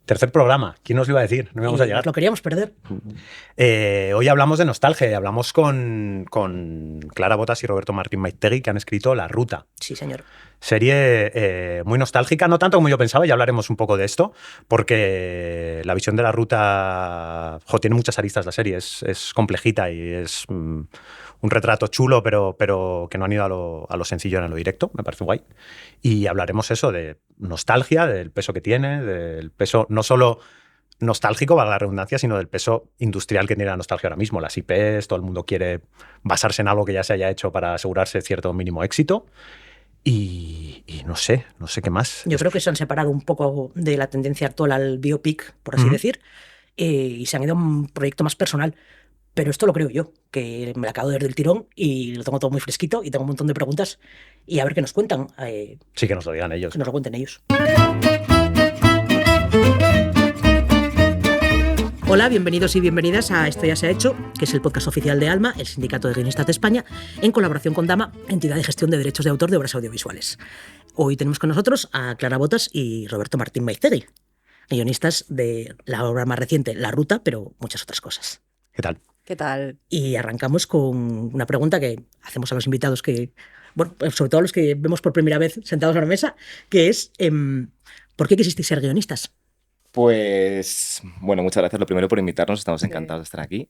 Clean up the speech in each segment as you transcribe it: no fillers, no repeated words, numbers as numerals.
Tercer programa, ¿quién nos lo iba a decir? No íbamos a llegar. Lo queríamos perder. Hoy hablamos de nostalgia y hablamos con Clara Botas y Roberto Martín Maiztegui, que han escrito La Ruta. Sí, señor. Serie muy nostálgica, no tanto como yo pensaba, ya hablaremos un poco de esto, porque la visión de La Ruta tiene muchas aristas la serie, es complejita y es un retrato chulo, pero que no han ido a lo sencillo, en lo directo, me parece guay. Y hablaremos eso de nostalgia, del peso que tiene, del peso no solo nostálgico, valga la redundancia, sino del peso industrial que tiene la nostalgia ahora mismo. Las IPs, todo el mundo quiere basarse en algo que ya se haya hecho para asegurarse cierto mínimo éxito. Y no sé qué más. Yo creo que se han separado un poco de la tendencia actual al biopic, por así decir, y se han ido a un proyecto más personal. Pero esto lo creo yo, que me lo acabo de ver del tirón y lo tengo todo muy fresquito y tengo un montón de preguntas y a ver qué nos cuentan. Sí, que nos lo digan ellos. Que nos lo cuenten ellos. Hola, bienvenidos y bienvenidas a Esto ya se ha hecho, que es el podcast oficial de ALMA, el Sindicato de Guionistas de España, en colaboración con DAMA, entidad de gestión de derechos de autor de obras audiovisuales. Hoy tenemos con nosotros a Clara Botas y Roberto Martín Maiztegui, guionistas de la obra más reciente, La Ruta, pero muchas otras cosas. ¿Qué tal? ¿Qué tal? Y arrancamos con una pregunta que hacemos a los invitados que, bueno, sobre todo a los que vemos por primera vez sentados a la mesa, que es ¿por qué quisisteis ser guionistas? Pues, bueno, muchas gracias lo primero por invitarnos, estamos encantados de estar aquí.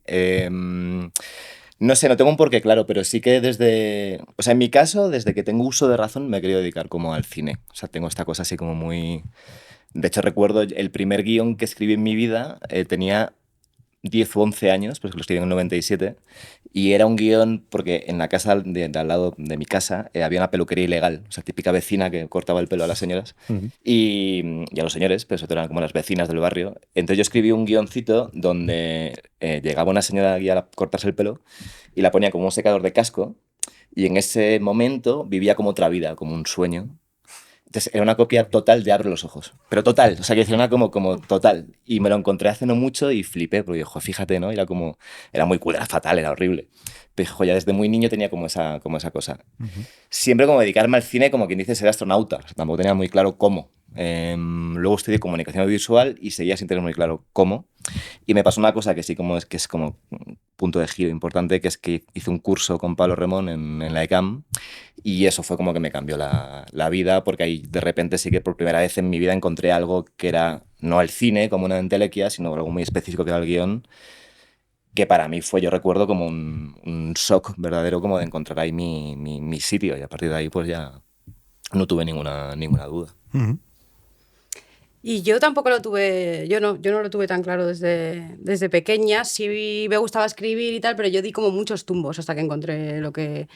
No sé, no tengo un porqué claro, pero sí que en mi caso, desde que tengo uso de razón, me he querido dedicar como al cine. O sea, tengo esta cosa así como muy... De hecho, recuerdo el primer guión que escribí en mi vida, tenía 10 o 11 años, pues lo escribí en el 97, y era un guión porque en la casa de al lado de mi casa había una peluquería ilegal, o sea, típica vecina que cortaba el pelo a las señoras y a los señores, pero eso eran como las vecinas del barrio. Entonces yo escribí un guioncito donde llegaba una señora aquí a cortarse el pelo y la ponía como un secador de casco, y en ese momento vivía como otra vida, como un sueño. Entonces era una copia total de Abre los ojos, pero total, o sea, que era como total. Y me lo encontré hace no mucho y flipé, porque dijo, fíjate, ¿no? Era muy cool, era fatal, era horrible. Pero ya desde muy niño tenía como esa cosa. Siempre como dedicarme al cine, como quien dice, ser astronauta. O sea, tampoco tenía muy claro cómo. Luego estudié comunicación audiovisual y seguía sin tener muy claro cómo. Y me pasó una cosa que sí que es como un punto de giro importante, que es que hice un curso con Pablo Remón en la ECAM, y eso fue como que me cambió la vida, porque ahí de repente sí que por primera vez en mi vida encontré algo que era no el cine como una entelequia, sino algo muy específico que era el guión, que para mí fue, yo recuerdo, como un shock verdadero, como de encontrar ahí mi sitio, y a partir de ahí pues ya no tuve ninguna duda. Y yo tampoco lo tuve, yo no lo tuve tan claro desde pequeña. Sí me gustaba escribir y tal, pero yo di como muchos tumbos hasta que encontré lo que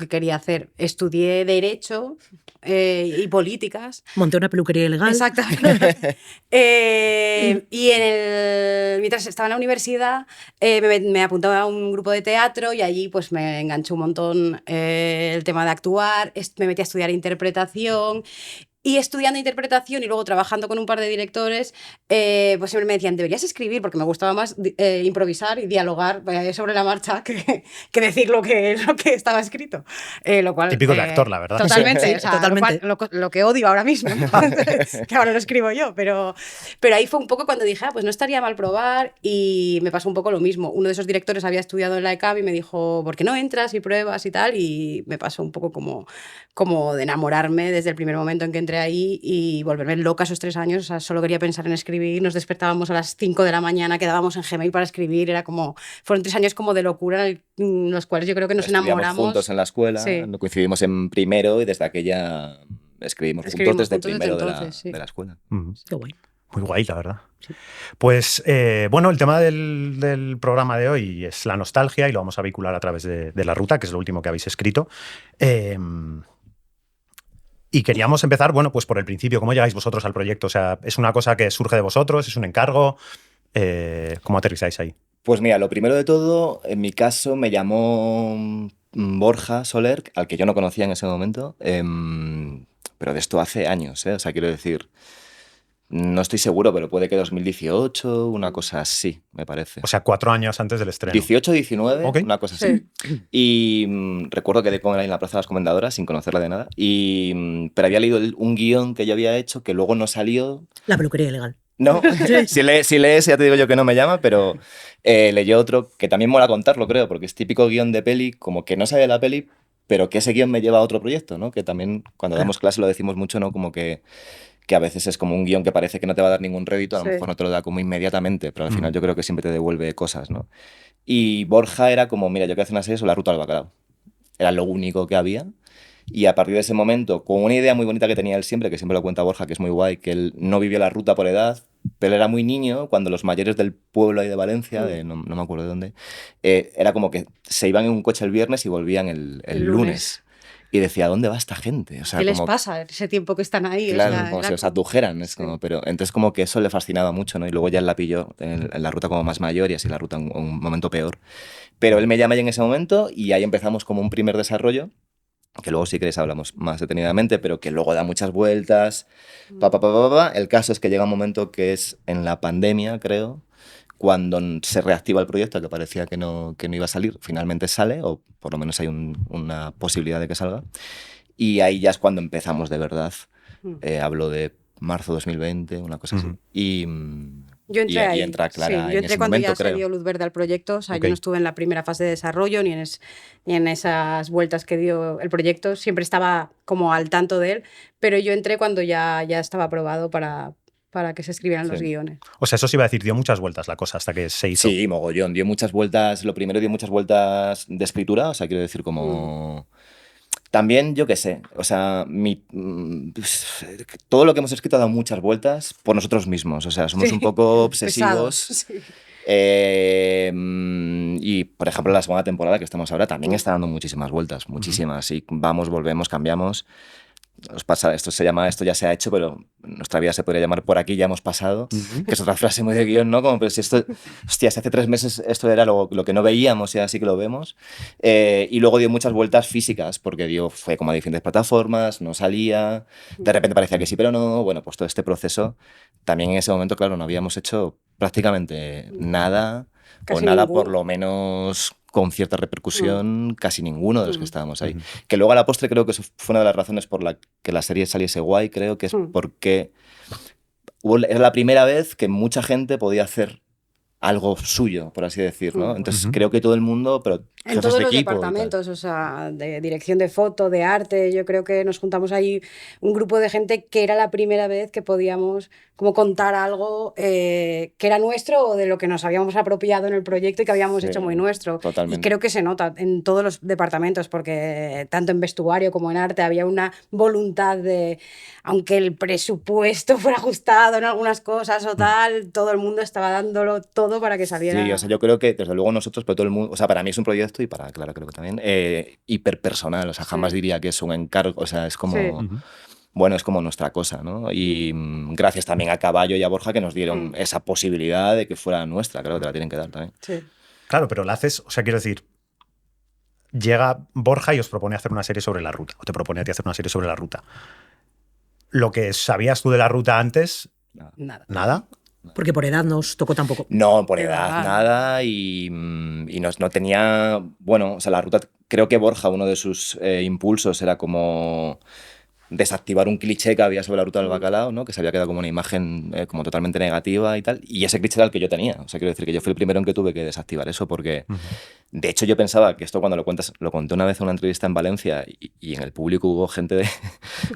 quería hacer. Estudié Derecho y Políticas. Monté una peluquería ilegal. Exactamente. Y mientras estaba en la universidad me apuntaba a un grupo de teatro y allí pues me enganchó un montón el tema de actuar. Me metí a estudiar interpretación. Y estudiando interpretación y luego trabajando con un par de directores, pues siempre me decían, deberías escribir, porque me gustaba más improvisar y dialogar sobre la marcha que decir lo que estaba escrito. Lo cual, típico de actor, la verdad. Totalmente, sí, o sea, totalmente. Lo que odio ahora mismo, que ahora lo escribo yo, pero ahí fue un poco cuando dije, pues no estaría mal probar, y me pasó un poco lo mismo. Uno de esos directores había estudiado en la ECAB y me dijo, ¿por qué no entras y pruebas y tal? Y me pasó un poco como de enamorarme desde el primer momento en que entré ahí y volverme loca esos 3 años. O sea, solo quería pensar en escribir. Nos despertábamos a las 5 de la mañana, quedábamos en Gmail para escribir. Fueron 3 años como de locura en los cuales yo creo que nos enamoramos. Juntos en la escuela, sí. Coincidimos en primero y desde aquella escribimos juntos desde primero de la escuela. Qué guay. Muy guay, la verdad. Sí. Pues, bueno, el tema del programa de hoy es la nostalgia y lo vamos a vincular a través de La Ruta, que es lo último que habéis escrito. Y queríamos empezar, bueno, pues por el principio. ¿Cómo llegáis vosotros al proyecto? O sea, ¿es una cosa que surge de vosotros? ¿Es un encargo? ¿Cómo aterrizáis ahí? Pues mira, lo primero de todo, en mi caso me llamó Borja Soler, al que yo no conocía en ese momento, pero de esto hace años, o sea, quiero decir, no estoy seguro, pero puede que 2018, una cosa así, me parece. O sea, 4 años antes del estreno. 18, 19, Okay. una cosa así. Y recuerdo que quedé con él en la Plaza de las Comendadoras, sin conocerla de nada, pero había leído un guión que yo había hecho que luego no salió. La peluquería ilegal. No, si lees ya te digo yo que no me llama, pero leyó otro que también mola contarlo, creo, porque es típico guión de peli, como que no sabe la peli, pero que ese guión me lleva a otro proyecto, ¿no? Que también cuando damos clase lo decimos mucho, ¿no? Como que a veces es como un guión que parece que no te va a dar ningún rédito, a lo mejor no te lo da como inmediatamente, pero al final yo creo que siempre te devuelve cosas, ¿no? Y Borja era como, mira, yo quiero hacer una serie sobre la ruta del bacalao. Era lo único que había. Y a partir de ese momento, con una idea muy bonita que tenía él siempre, que siempre lo cuenta Borja, que es muy guay, que él no vivió la ruta por edad, pero era muy niño cuando los mayores del pueblo ahí de Valencia, no me acuerdo de dónde, era como que se iban en un coche el viernes y volvían el lunes. Y decía, ¿dónde va esta gente? O sea, ¿qué les como, pasa ese tiempo que están ahí? claro, O sea, como era si os adujeran. Es como, pero, entonces como que eso le fascinaba mucho, ¿no? Y luego ya él la pilló en la ruta como más mayor y así la ruta en un momento peor. Pero él me llama ya en ese momento y ahí empezamos como un primer desarrollo, que luego si queréis hablamos más detenidamente, pero que luego da muchas vueltas. El caso es que llega un momento que es en la pandemia, creo, cuando se reactiva el proyecto, que parecía que no iba a salir, finalmente sale, o por lo menos hay una posibilidad de que salga. Y ahí ya es cuando empezamos de verdad. Hablo de marzo 2020, una cosa así. Y yo entré ahí. Y entra Clara yo en entré ese cuando momento, ya se creo. dio luz verde al proyecto. O sea, yo no estuve en la primera fase de desarrollo ni en esas vueltas que dio el proyecto. Siempre estaba como al tanto de él, pero yo entré cuando ya estaba aprobado para que se escribieran los guiones. O sea, eso sí iba a decir, dio muchas vueltas la cosa hasta que se hizo. Sí, mogollón. Dio muchas vueltas. Lo primero dio muchas vueltas de escritura, o sea, quiero decir como... También, yo qué sé, o sea, todo lo que hemos escrito ha dado muchas vueltas por nosotros mismos, o sea, somos un poco obsesivos. Y, por ejemplo, la segunda temporada que estamos ahora también está dando muchísimas vueltas, muchísimas. Y vamos, volvemos, cambiamos. Os pasa, esto ya se ha hecho, pero nuestra vida se podría llamar por aquí ya hemos pasado, que es otra frase muy de guión, ¿no? Como, pero si esto, hostia, si hace 3 meses esto era lo que no veíamos y así que lo vemos. Y luego dio muchas vueltas físicas, porque fue como a diferentes plataformas, no salía, de repente parecía que sí, pero no. Bueno, pues todo este proceso, también en ese momento, claro, no habíamos hecho prácticamente nada, Casi o nada ninguno. por lo menos con cierta repercusión, casi ninguno de los que estábamos ahí. Que luego a la postre creo que eso fue una de las razones por la que la serie saliese guay, creo que es porque era la primera vez que mucha gente podía hacer algo suyo, por así decir, ¿no? Entonces creo que todo el mundo, pero En todos los equipo departamentos, o sea, de dirección de foto, de arte, yo creo que nos juntamos ahí un grupo de gente que era la primera vez que podíamos como contar algo que era nuestro o de lo que nos habíamos apropiado en el proyecto y que habíamos hecho muy nuestro. Totalmente. Y creo que se nota en todos los departamentos, porque tanto en vestuario como en arte había una voluntad de, aunque el presupuesto fuera ajustado en algunas cosas o tal, todo el mundo estaba dándolo todo para que saliera. Sí, o sea, yo creo que desde luego nosotros, pero todo el mundo, o sea, para mí es un proyecto y para Clara creo que también, hiperpersonal, o sea, jamás diría que es un encargo, o sea, es como... Bueno, es como nuestra cosa, ¿no? Y gracias también a Caballo y a Borja que nos dieron esa posibilidad de que fuera nuestra, creo que te la tienen que dar también. Sí. Claro, pero la haces, o sea, quiero decir, llega Borja y os propone hacer una serie sobre la ruta, o te propone a ti hacer una serie sobre la ruta. Lo que sabías tú de la ruta antes, nada. Porque por edad no os tocó tampoco. No, por edad, nada. Y no tenía. Bueno, o sea, la ruta. Creo que Borja, uno de sus impulsos era como desactivar un cliché que había sobre la ruta del bacalao, ¿no? Que se había quedado como una imagen como totalmente negativa y tal. Y ese cliché era el que yo tenía. O sea, quiero decir que yo fui el primero en que tuve que desactivar eso porque, de hecho, yo pensaba que esto cuando lo cuentas, lo conté una vez en una entrevista en Valencia y en el público hubo gente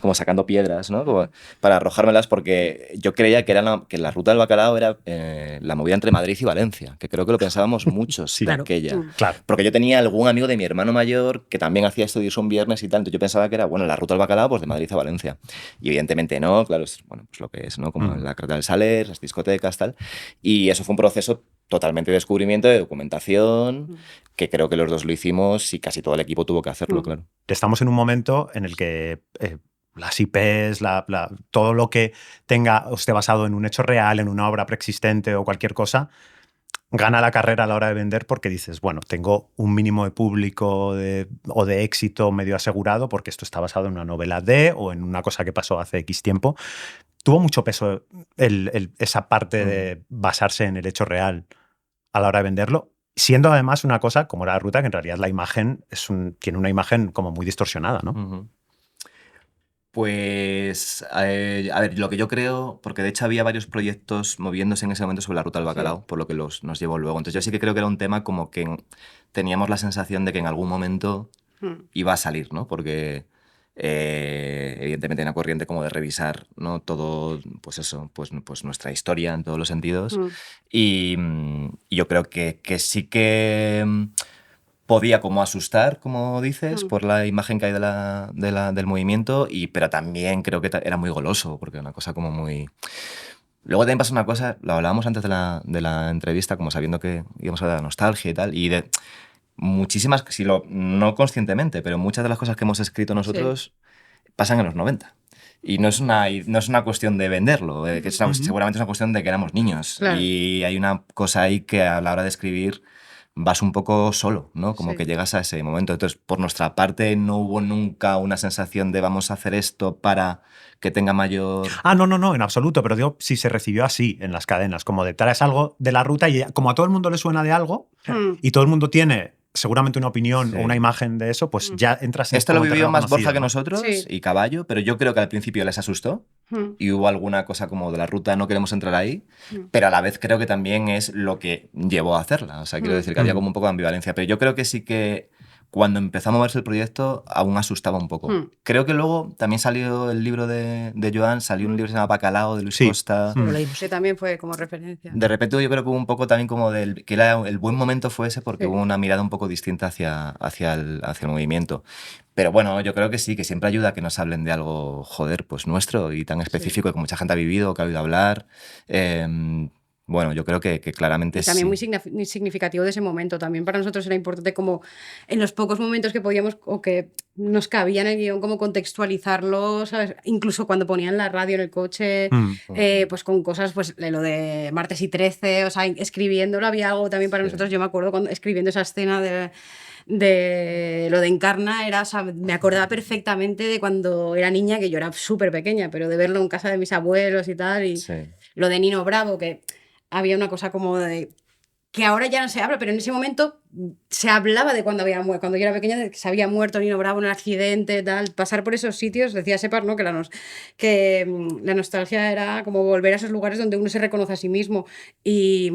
como sacando piedras, ¿no? Como para arrojármelas porque yo creía que que la ruta del bacalao era la movida entre Madrid y Valencia, que creo que lo pensábamos muchos de aquella. Claro. Porque yo tenía algún amigo de mi hermano mayor que también hacía esto de irse un viernes y tal, entonces yo pensaba que era, bueno, la ruta del bacalao pues de Madrid a Valencia. Y evidentemente no, claro, es bueno, pues lo que es, ¿no? Como la carta del Saler, las discotecas, tal. Y eso fue un proceso totalmente de descubrimiento, de documentación, que creo que los dos lo hicimos y casi todo el equipo tuvo que hacerlo, claro. Estamos en un momento en el que las IPs, todo lo que esté basado en un hecho real, en una obra preexistente o cualquier cosa, gana la carrera a la hora de vender porque dices, bueno, tengo un mínimo de público o de éxito medio asegurado porque esto está basado en una novela o en una cosa que pasó hace X tiempo. Tuvo mucho peso esa parte de basarse en el hecho real a la hora de venderlo, siendo además una cosa como la ruta, que en realidad la imagen tiene una imagen como muy distorsionada, ¿no? Pues, a ver, lo que yo creo, porque de hecho había varios proyectos moviéndose en ese momento sobre la ruta del bacalao, por lo que nos llevó luego. Entonces yo sí que creo que era un tema como que teníamos la sensación de que en algún momento iba a salir, ¿no? Porque evidentemente hay una corriente como de revisar, ¿no? Todo, pues eso, pues nuestra historia en todos los sentidos. Y yo creo que sí que podía como asustar, como dices, por la imagen que hay del movimiento, pero también creo que era muy goloso, porque era una cosa como muy... Luego también pasa una cosa, lo hablábamos antes de la entrevista, como sabiendo que íbamos a hablar de nostalgia y tal, y de muchísimas, no conscientemente, pero muchas de las cosas que hemos escrito nosotros pasan en los 90. Y no es una cuestión de venderlo, que seguramente es una cuestión de que éramos niños. Claro. Y hay una cosa ahí que a la hora de escribir vas un poco solo, ¿no? Como que llegas a ese momento. Entonces, por nuestra parte, no hubo nunca una sensación de vamos a hacer esto para que tenga mayor... No, en absoluto, pero digo, si se recibió así en las cadenas, como de traes algo de la ruta y como a todo el mundo le suena de algo y todo el mundo tiene seguramente una opinión o una imagen de eso, pues ya entras en... Esto lo vivió más Borja que nosotros y Caballo, pero yo creo que al principio les asustó y hubo alguna cosa como de la ruta, no queremos entrar ahí, pero a la vez creo que también es lo que llevó a hacerla. O sea, quiero decir que había como un poco de ambivalencia, pero yo creo que sí que cuando empezó a moverse el proyecto aún asustaba un poco. Creo que luego también salió el libro de Joan, salió un libro que se llama Bacalao, de Luis Costa. Sí, también fue como referencia. De repente yo creo que hubo un poco también como que el buen momento fue ese porque hubo una mirada un poco distinta hacia el movimiento. Pero bueno, yo creo que sí, que siempre ayuda a que nos hablen de algo, joder, pues nuestro y tan específico que mucha gente ha vivido, que ha oído hablar. Bueno, yo creo que claramente también muy significativo de ese momento. También para nosotros era importante como en los pocos momentos que podíamos o que nos cabía en el guión como contextualizarlo, ¿sabes? Incluso cuando ponían la radio en el coche, pues con cosas, pues lo de Martes y 13, o sea, escribiéndolo había algo también para nosotros. Yo me acuerdo cuando escribiendo esa escena de lo de Encarna, o sea, me acordaba perfectamente de cuando era niña, que yo era súper pequeña, pero de verlo en casa de mis abuelos y tal, y lo de Nino Bravo, que había una cosa como de que ahora ya no se habla, pero en ese momento se hablaba de cuando yo era pequeña, de que se había muerto Nino Bravo en un accidente, tal. Pasar por esos sitios, decía Separ, ¿no? que la nostalgia era como volver a esos lugares donde uno se reconoce a sí mismo, y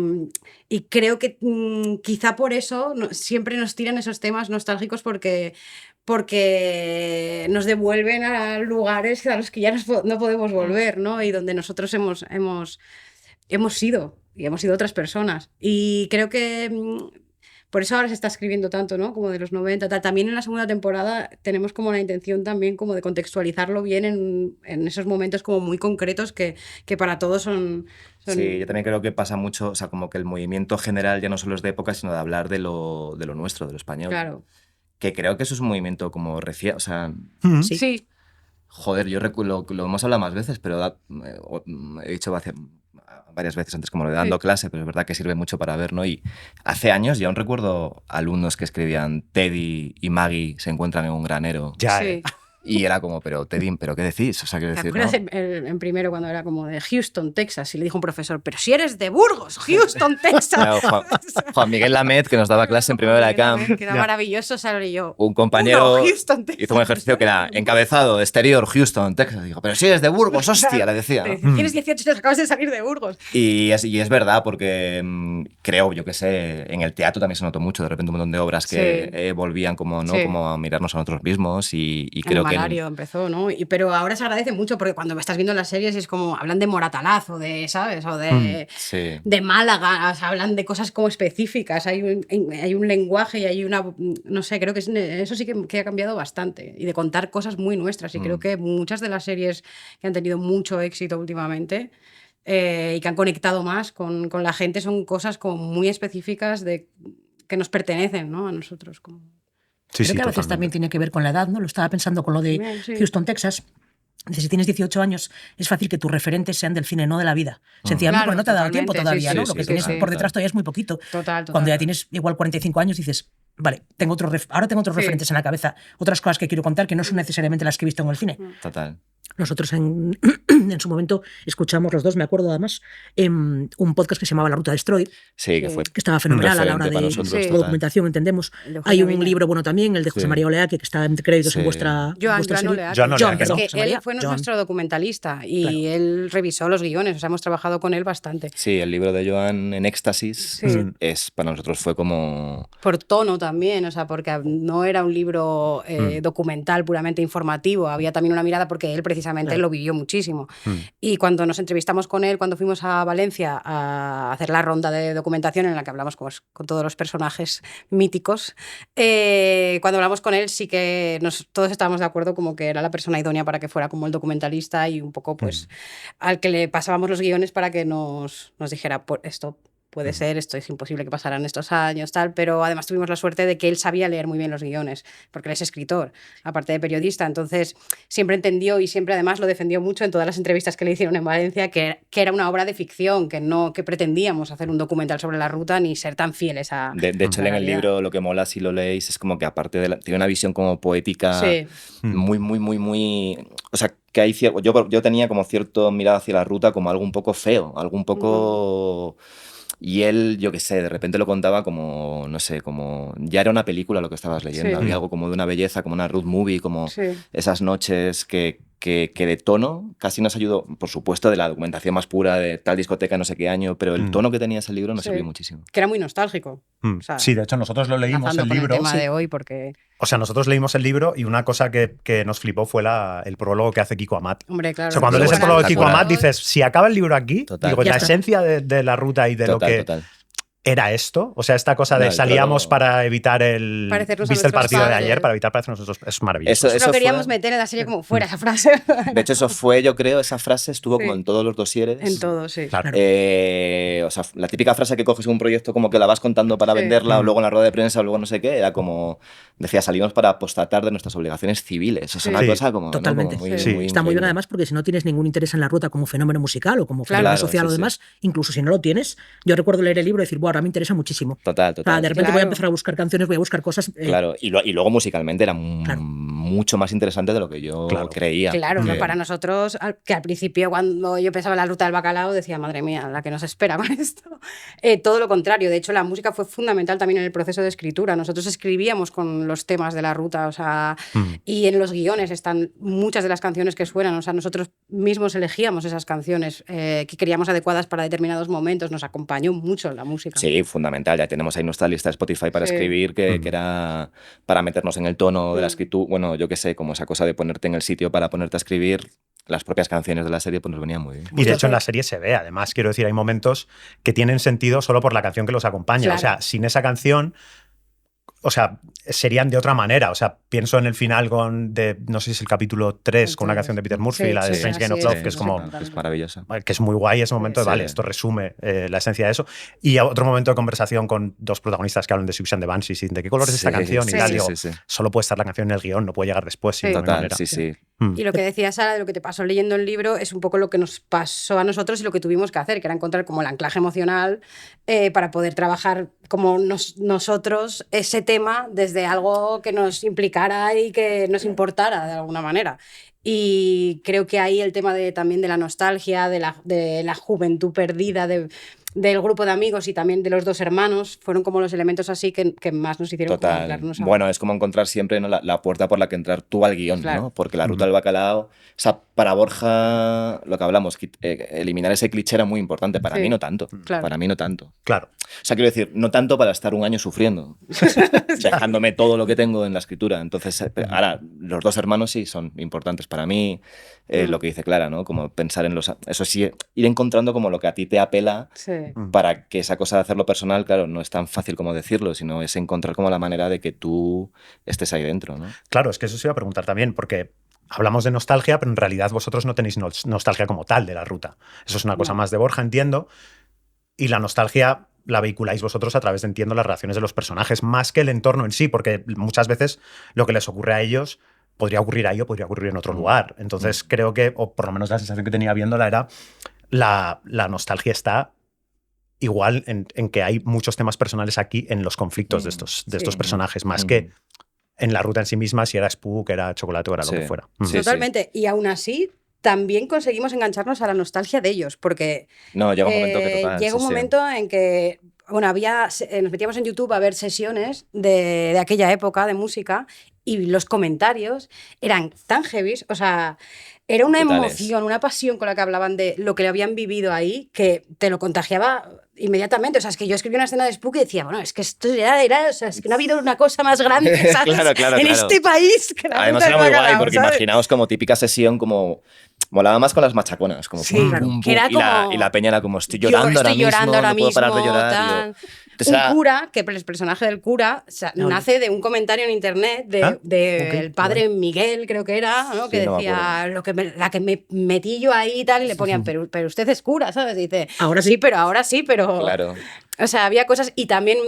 creo que quizá por eso siempre nos tiran esos temas nostálgicos porque nos devuelven a lugares a los que ya no podemos volver, ¿no? Y donde nosotros hemos sido y hemos sido otras personas, y creo que por eso ahora se está escribiendo tanto, ¿no? Como de los 90, tal. También en la segunda temporada tenemos como la intención también como de contextualizarlo bien en esos momentos como muy concretos que para todos son... Sí, yo también creo que pasa mucho, o sea, como que el movimiento general ya no solo es de época, sino de hablar de lo nuestro, de lo español. Claro. Que creo que eso es un movimiento como recién, o sea... Sí. Joder, yo recuerdo, lo hemos hablado más veces, pero he dicho varias veces antes como lo de dando clase, pero es verdad que sirve mucho para ver, ¿no? Y hace años ya aún recuerdo alumnos que escribían Teddy y Maggie se encuentran en un granero. Ya, Y era como, pero Teddy, ¿pero qué decís? O sea, quiero decir, ¿te acuerdas en primero cuando era como de Houston, Texas? Y le dijo un profesor, pero si eres de Burgos, Houston, Texas. No, Juan Miguel Lamet, que nos daba clase en primero de la ECAM. Que era maravilloso, Sara y yo. Un compañero hizo un ejercicio que era encabezado, exterior, Houston, Texas. Dijo, pero si eres de Burgos, hostia, le decía. Tienes 18 y acabas de salir de Burgos. Y es verdad, porque creo, yo que sé, en el teatro también se notó mucho, de repente un montón de obras que volvían como, ¿no? como a mirarnos a nosotros mismos, y creo que... empezó, ¿no? Pero ahora se agradece mucho porque cuando me estás viendo las series es como hablan de Moratalaz o de, ¿sabes? O de Málaga, o sea, hablan de cosas como específicas, hay un lenguaje y hay una, no sé, creo que eso sí que ha cambiado bastante, y de contar cosas muy nuestras, y creo que muchas de las series que han tenido mucho éxito últimamente y que han conectado más con la gente son cosas como muy específicas que nos pertenecen, ¿no? A nosotros como... Sí, creo que a veces también tiene que ver con la edad, ¿no? Lo estaba pensando con lo de Houston, Texas. Si tienes 18 años, es fácil que tus referentes sean del cine, no de la vida. Sencillamente, porque no te ha dado tiempo todavía, ¿no? Lo que tienes por detrás todavía es muy poquito. Total. Cuando ya tienes igual 45 años, dices, vale, ahora tengo otros referentes en la cabeza, otras cosas que quiero contar que no son necesariamente las que he visto en el cine. Total. Nosotros en su momento escuchamos los dos, me acuerdo además, un podcast que se llamaba La Ruta Destroy, Sí, que fue que estaba fenomenal a la hora referente para de nosotros, Sí. total. documentación, entendemos. El de Hay Eugenio un Villa. libro bueno también, el de José Sí. María Oleaque, que está entre créditos en Sí. vuestra Joan serie. Oleaque. Joan Oleaque, Joan, no. Es perdón, que José María. él fue Joan. nuestro documentalista y Claro. él revisó los guiones, o sea, hemos trabajado con él bastante. Sí, el libro de Joan en Éxtasis Sí. es para nosotros fue como... Por tono también, o sea, porque no era un libro documental puramente informativo, había también una mirada porque él precisamente Claro. lo vivió muchísimo. Y cuando nos entrevistamos con él, cuando fuimos a Valencia a hacer la ronda de documentación en la que hablamos con todos los personajes míticos, cuando hablamos con él sí que todos estábamos de acuerdo como que era la persona idónea para que fuera como el documentalista y un poco pues al que le pasábamos los guiones para que nos dijera pues, esto puede ser, esto es imposible que pasaran estos años, tal, pero además tuvimos la suerte de que él sabía leer muy bien los guiones, porque él es escritor, aparte de periodista, entonces siempre entendió y siempre además lo defendió mucho en todas las entrevistas que le hicieron en Valencia, que era una obra de ficción, que pretendíamos hacer un documental sobre la ruta ni ser tan fieles a... De hecho, la en el realidad. libro lo que mola si lo leéis es como que aparte de tiene una visión como poética Sí. muy... O sea, que hay yo tenía como cierto mirada hacia la ruta como algo un poco feo, algo un poco... Y él, yo qué sé, de repente lo contaba como, no sé, como... Ya era una película lo que estabas leyendo. Sí. Había algo como de una belleza, como una road movie, como Sí. esas noches que de tono casi nos ayudó, por supuesto, de la documentación más pura de tal discoteca, no sé qué año, pero el tono que tenía ese libro nos Sí. sirvió muchísimo. Que era muy nostálgico. O sea, Sí, de hecho nosotros lo leímos enlazando el con libro. el tema Sí. de hoy porque, O sea, nosotros leímos el libro y una cosa que nos flipó fue el prólogo que hace Kiko Amat. hombre, claro. O sea, cuando Qué lees el bueno, prólogo de Kiko espectacular. Amat dices, si acaba el libro aquí, Total. digo, Ya la está. esencia de la ruta y de lo que Total. era esto, o sea, esta cosa de No, el salíamos prólogo- para evitar el... Parecernos a ¿Viste el nuestros partido de padres? ayer? Para evitar parecernos a nosotros. Es maravilloso. Eso lo queríamos fue- meter en la serie como fuera esa frase. De hecho, eso fue, yo creo, esa frase estuvo como Sí. en todos los dosieres. En todo, sí. Claro. O sea, la típica frase que coges un proyecto como que la vas contando para Sí. venderla o luego en la rueda de prensa o luego no sé qué, era como, decía, salimos para apostatar de nuestras obligaciones civiles. O sea, Sí. una cosa como... ¿no? Totalmente. Como muy, Sí. muy Está muy bien increíble. además porque si no tienes ningún interés en la ruta como fenómeno musical o como Claro. fenómeno Claro, social sí, o sí. demás, incluso si no lo tienes, yo recuerdo leer el libro y decir, ahora me interesa muchísimo. Total. O sea, de repente voy a Claro. empezar a buscar canciones, voy a buscar cosas. Claro, y luego musicalmente era Claro. mucho más interesante de lo que yo Claro. creía. Claro, porque- no, para nosotros, que al principio cuando yo pensaba en la ruta del bacalao decía, madre mía, la que nos espera con esto. Todo lo contrario, de hecho la música fue fundamental también en el proceso de escritura. Nosotros escribíamos con los temas de la ruta, o sea, y en los guiones están muchas de las canciones que suenan, o sea, nosotros mismos elegíamos esas canciones que queríamos adecuadas para determinados momentos, nos acompañó mucho la música. Sí, fundamental. Ya tenemos ahí nuestra lista de Spotify para Sí. escribir, que era para meternos en el tono de la escritura. Bueno, yo qué sé, como esa cosa de ponerte en el sitio para ponerte a escribir. Las propias canciones de la serie pues nos venían muy bien. Y de hecho en la serie se ve, además, quiero decir, hay momentos que tienen sentido solo por la canción que los acompaña. Claro. O sea, sin esa canción, o sea, serían de otra manera. O sea, pienso en el final no sé si es el capítulo 3, con una canción de Peter Murphy, Sí, la de sí, Strange Kind of así Love, es, que es sí, como... sí. Es maravillosa. Que es muy guay ese momento de, Sí. vale, esto resume la esencia de eso. Y otro momento de conversación con dos protagonistas que hablan de Susan de Banshees y de qué color es esta Sí, canción sí, y tal. sí, Digo, sí. solo puede estar la canción en el guión, no puede llegar después. Sí. de ninguna Total, manera. sí. Y lo que decía Sara de lo que te pasó leyendo el libro es un poco lo que nos pasó a nosotros y lo que tuvimos que hacer, que era encontrar como el anclaje emocional para poder trabajar como nosotros ese tema desde algo que nos implicara y que nos importara de alguna manera. Y creo que ahí el tema también de la nostalgia, de la juventud perdida, del grupo de amigos y también de los dos hermanos, fueron como los elementos así que más nos hicieron como Total. anclarnos a- Bueno, es como encontrar siempre, ¿no? la puerta por la que entrar tú al guión, Claro. ¿no? Porque la ruta del bacalao, o sea, para Borja, lo que hablamos, eliminar ese cliché era muy importante. Para Sí. mí no tanto. Claro. Para mí no tanto. Claro. O sea, quiero decir, no tanto para estar un año sufriendo, dejándome todo lo que tengo en la escritura. Entonces, ahora, los dos hermanos sí son importantes para mí. Lo que dice Clara, ¿no? Como pensar en eso sí, ir encontrando como lo que a ti te apela Sí. para que esa cosa de hacerlo personal, claro, no es tan fácil como decirlo, sino es encontrar como la manera de que tú estés ahí dentro, ¿no? Claro, es que eso se iba a preguntar también, porque hablamos de nostalgia, pero en realidad vosotros no tenéis nostalgia como tal de la ruta. Eso es una cosa No. más de Borja, entiendo. Y la nostalgia la vehiculáis vosotros a través de, entiendo, las reacciones de los personajes, más que el entorno en sí, porque muchas veces lo que les ocurre a ellos podría ocurrir ahí o podría ocurrir en otro lugar. Entonces creo que, o por lo menos la sensación que tenía viéndola era, la nostalgia está igual en que hay muchos temas personales aquí en los conflictos de estos Sí. personajes, más que en la ruta en sí misma, si era Spook, era Chocolate o era lo Sí. que fuera. Sí, Totalmente. Y aún así, también conseguimos engancharnos a la nostalgia de ellos, porque No, llega un momento que total. llega un momento en que, bueno, nos metíamos en YouTube a ver sesiones de aquella época de música y los comentarios eran tan heavies, o sea, era una Brutales. emoción, una pasión con la que hablaban de lo que le habían vivido ahí, que te lo contagiaba inmediatamente. O sea, es que yo escribí una escena de Spooky y decía, bueno, es que esto era o sea, es que no ha habido una cosa más grande, ¿sabes? Claro. En este país que la Además puta era muy del guay, bacalao, porque ¿sabes? imaginaos como típica sesión, como... Molaba más con las machaconas, como Sí, pum, claro, pum, que pum, era y la como, peña era como, estoy Yo llorando estoy llorando ahora no puedo parar de mismo, llorar. tal. Entonces Un era- cura, que el personaje del cura nace de un comentario en internet Ah, del ok, padre guay. Miguel, creo que era, ¿no? Sí, Que no me decía la que me metí yo ahí y tal, y le ponían, pero usted es cura, ¿sabes? Y dice, Ahora sí, sí. pero ahora sí, pero... Claro. O sea, había cosas, y también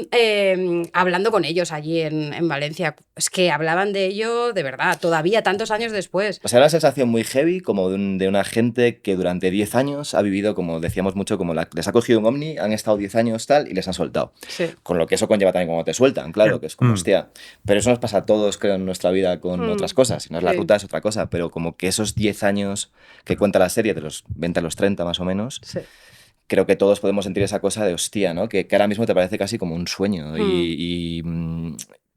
hablando con ellos allí en Valencia, es que hablaban de ello de verdad, todavía, tantos años después. O sea, era una sensación muy heavy, como de una gente que durante 10 años ha vivido, como decíamos mucho, como les ha cogido un ovni, han estado 10 años tal, y les han soltado. Sí. Con lo que eso conlleva también cuando te sueltan, claro, que es como, Mm. hostia. Pero eso nos pasa a todos, creo, en nuestra vida con otras cosas. Si no es la Sí. ruta, es otra cosa. Pero como que esos 10 años que cuenta la serie, de los 20 a los 30 más o menos, Sí. creo que todos podemos sentir esa cosa de hostia, ¿no? Que ahora mismo te parece casi como un sueño.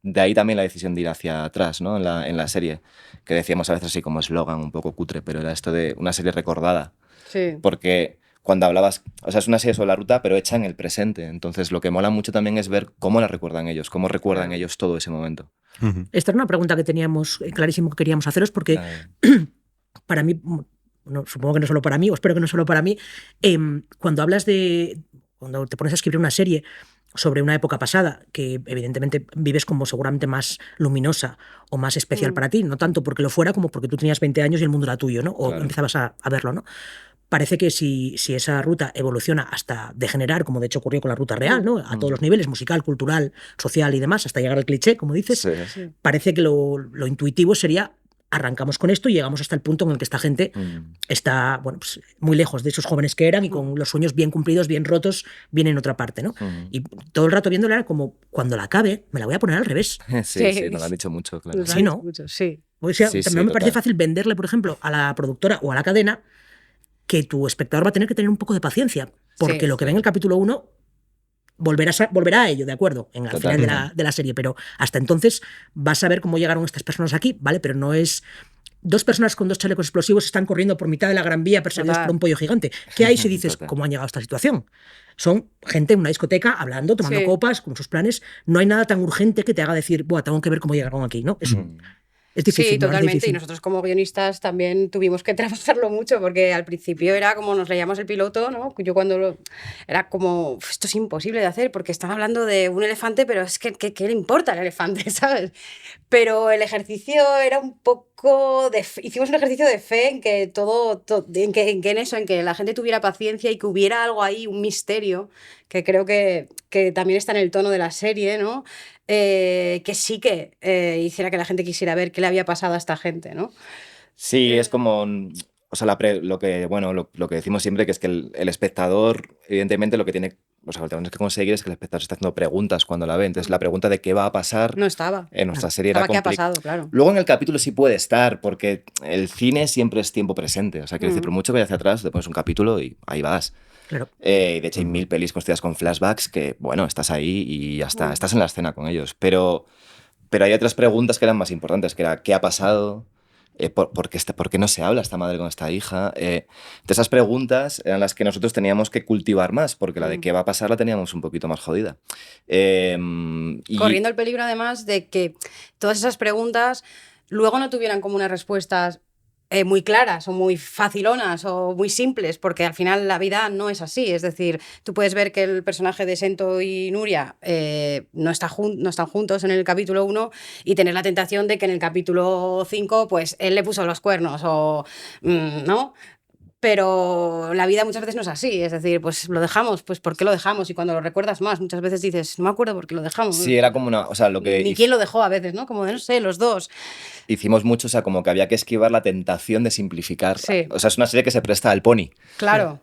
De ahí también la decisión de ir hacia atrás, ¿no? En la serie, que decíamos a veces así como eslogan un poco cutre, pero era esto de una serie recordada. Sí. Porque cuando hablabas, o sea, es una serie sobre la ruta, pero hecha en el presente. Entonces, lo que mola mucho también es ver cómo la recuerdan ellos, cómo recuerdan ellos todo ese momento. Ujú. Esta era una pregunta que teníamos clarísimo que queríamos haceros porque para mí, no, supongo que no solo para mí, o espero que no solo para mí, cuando te pones a escribir una serie sobre una época pasada, que evidentemente vives como seguramente más luminosa o más especial para ti, no tanto porque lo fuera como porque tú tenías 20 años y el mundo era tuyo, ¿no? O Claro. empezabas a verlo, ¿no? Parece que si esa ruta evoluciona hasta degenerar, como de hecho ocurrió con la ruta real, ¿no? A todos los niveles, musical, cultural, social y demás, hasta llegar al cliché, como dices, Sí. parece que lo intuitivo sería arrancamos con esto y llegamos hasta el punto en el que esta gente está, bueno, pues, muy lejos de esos jóvenes que eran y con los sueños bien cumplidos, bien rotos, bien en otra parte, ¿no? Y todo el rato viéndola era como, cuando la acabe, me la voy a poner al revés. Sí, nos lo han dicho mucho, claro. Sí, ¿no? Sí. O sea, Sí, también me parece total. fácil venderle, por ejemplo, a la productora o a la cadena que tu espectador va a tener que tener un poco de paciencia, porque Sí. lo que ve en el capítulo 1 volverá a ello, de acuerdo, al Total. final de la serie, pero hasta entonces vas a ver cómo llegaron estas personas aquí, ¿vale? Pero no es... Dos personas con dos chalecos explosivos están corriendo por mitad de la Gran Vía perseguidos Total. por un pollo gigante. ¿Qué hay si dices Total. cómo han llegado a esta situación? Son gente en una discoteca hablando, tomando Sí. copas, con sus planes. No hay nada tan urgente que te haga decir, buah, tengo que ver cómo llegaron aquí, ¿no? Es difícil. Sí, ¿no? Es totalmente. difícil. Y nosotros como guionistas también tuvimos que trabajarlo mucho porque al principio era como nos leíamos el piloto, ¿no? Yo era como, esto es imposible de hacer porque están hablando de un elefante, pero es que ¿qué le importa el elefante, ¿sabes? Pero el ejercicio era un poco hicimos un ejercicio de fe en que en que la gente tuviera paciencia y que hubiera algo ahí, un misterio, que creo que también está en el tono de la serie, ¿no? Que sí que hiciera que la gente quisiera ver qué le había pasado a esta gente, ¿no? Sí, es como... O sea, lo que decimos siempre, que es que el espectador, evidentemente, lo que tenemos que conseguir es que el espectador esté haciendo preguntas cuando la ve. Entonces, la pregunta de qué va a pasar No estaba. en nuestra serie Estaba era qué ha pasado, claro. Luego en el capítulo sí puede estar, porque el cine siempre es tiempo presente. O sea, quiero decir, por mucho que vaya hacia atrás, te pones un capítulo y ahí vas. Claro. De hecho, hay 1000 pelis construidas con flashbacks que, bueno, estás ahí y ya está, estás en la escena con ellos. Pero hay otras preguntas que eran más importantes, que era ¿qué ha pasado? ¿Por qué no se habla esta madre con esta hija? Entonces, esas preguntas eran las que nosotros teníamos que cultivar más, porque la de qué va a pasar la teníamos un poquito más jodida. Corriendo el peligro, además, de que todas esas preguntas luego no tuvieran como unas respuestas muy claras o muy facilonas o muy simples, porque al final la vida no es así. Es decir, tú puedes ver que el personaje de Sento y Nuria no están juntos en el capítulo 1 y tener la tentación de que en el capítulo 5 pues él le puso los cuernos o ¿no? Pero la vida muchas veces no es así, es decir, pues lo dejamos, pues ¿por qué lo dejamos? Y cuando lo recuerdas más, muchas veces dices, no me acuerdo por qué lo dejamos. Sí, era como una... O sea, lo que Ni quién lo dejó a veces, ¿no? Como de, no sé, los dos. hicimos mucho, o sea, como que había que esquivar la tentación de simplificar. Sí. O sea, es una serie que se presta al pony. Claro.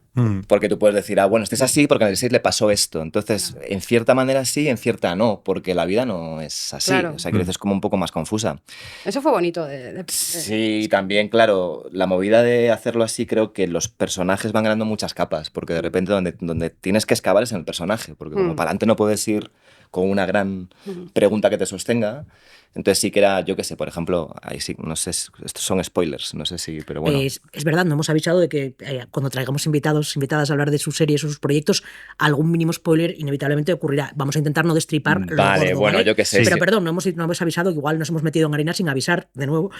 Porque tú puedes decir, bueno, este es así porque en el 6 le pasó esto. Entonces, en cierta manera sí, en cierta no, porque la vida no es así. Claro. O sea, que es como un poco más confusa. Eso fue bonito. Sí, también, claro, la movida de hacerlo así, creo que los personajes van ganando muchas capas, porque de repente donde tienes que excavar es en el personaje, porque como para adelante no puedes ir con una gran pregunta que te sostenga. Entonces sí que era, yo qué sé, por ejemplo, ahí sí, no sé, estos son spoilers, no sé si, pero bueno. Es verdad, no hemos avisado de que cuando traigamos invitadas a hablar de sus series o sus proyectos, algún mínimo spoiler inevitablemente ocurrirá. Vamos a intentar no destripar lo gordo, bueno, ¿vale? yo qué sé. Pero Sí. perdón, no hemos avisado, que igual nos hemos metido en harina sin avisar de nuevo,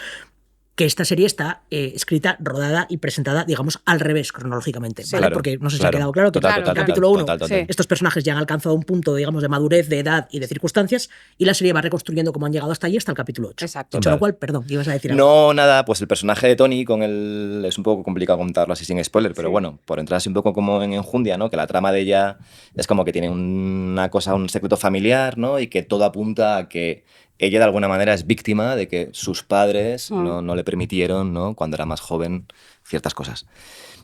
que esta serie está escrita, rodada y presentada, digamos, al revés cronológicamente, ¿vale? Claro, porque no sé si claro. ha quedado claro que Total, en el capítulo 1 total. estos personajes ya han alcanzado un punto, digamos, de madurez, de edad y de circunstancias, y la serie va reconstruyendo cómo han llegado hasta allí, hasta el capítulo 8. Exacto. Dicho lo cual, perdón, ibas a decir algo. No, nada, pues el personaje de Tony con él es un poco complicado contarlo así sin spoiler, pero Sí. bueno, por entrar así un poco como en enjundia, ¿no? Que la trama de ella es como que tiene una cosa, un secreto familiar, ¿no? Y que todo apunta a que ella de alguna manera es víctima de que sus padres no le permitieron, ¿no? Cuando era más joven, ciertas cosas.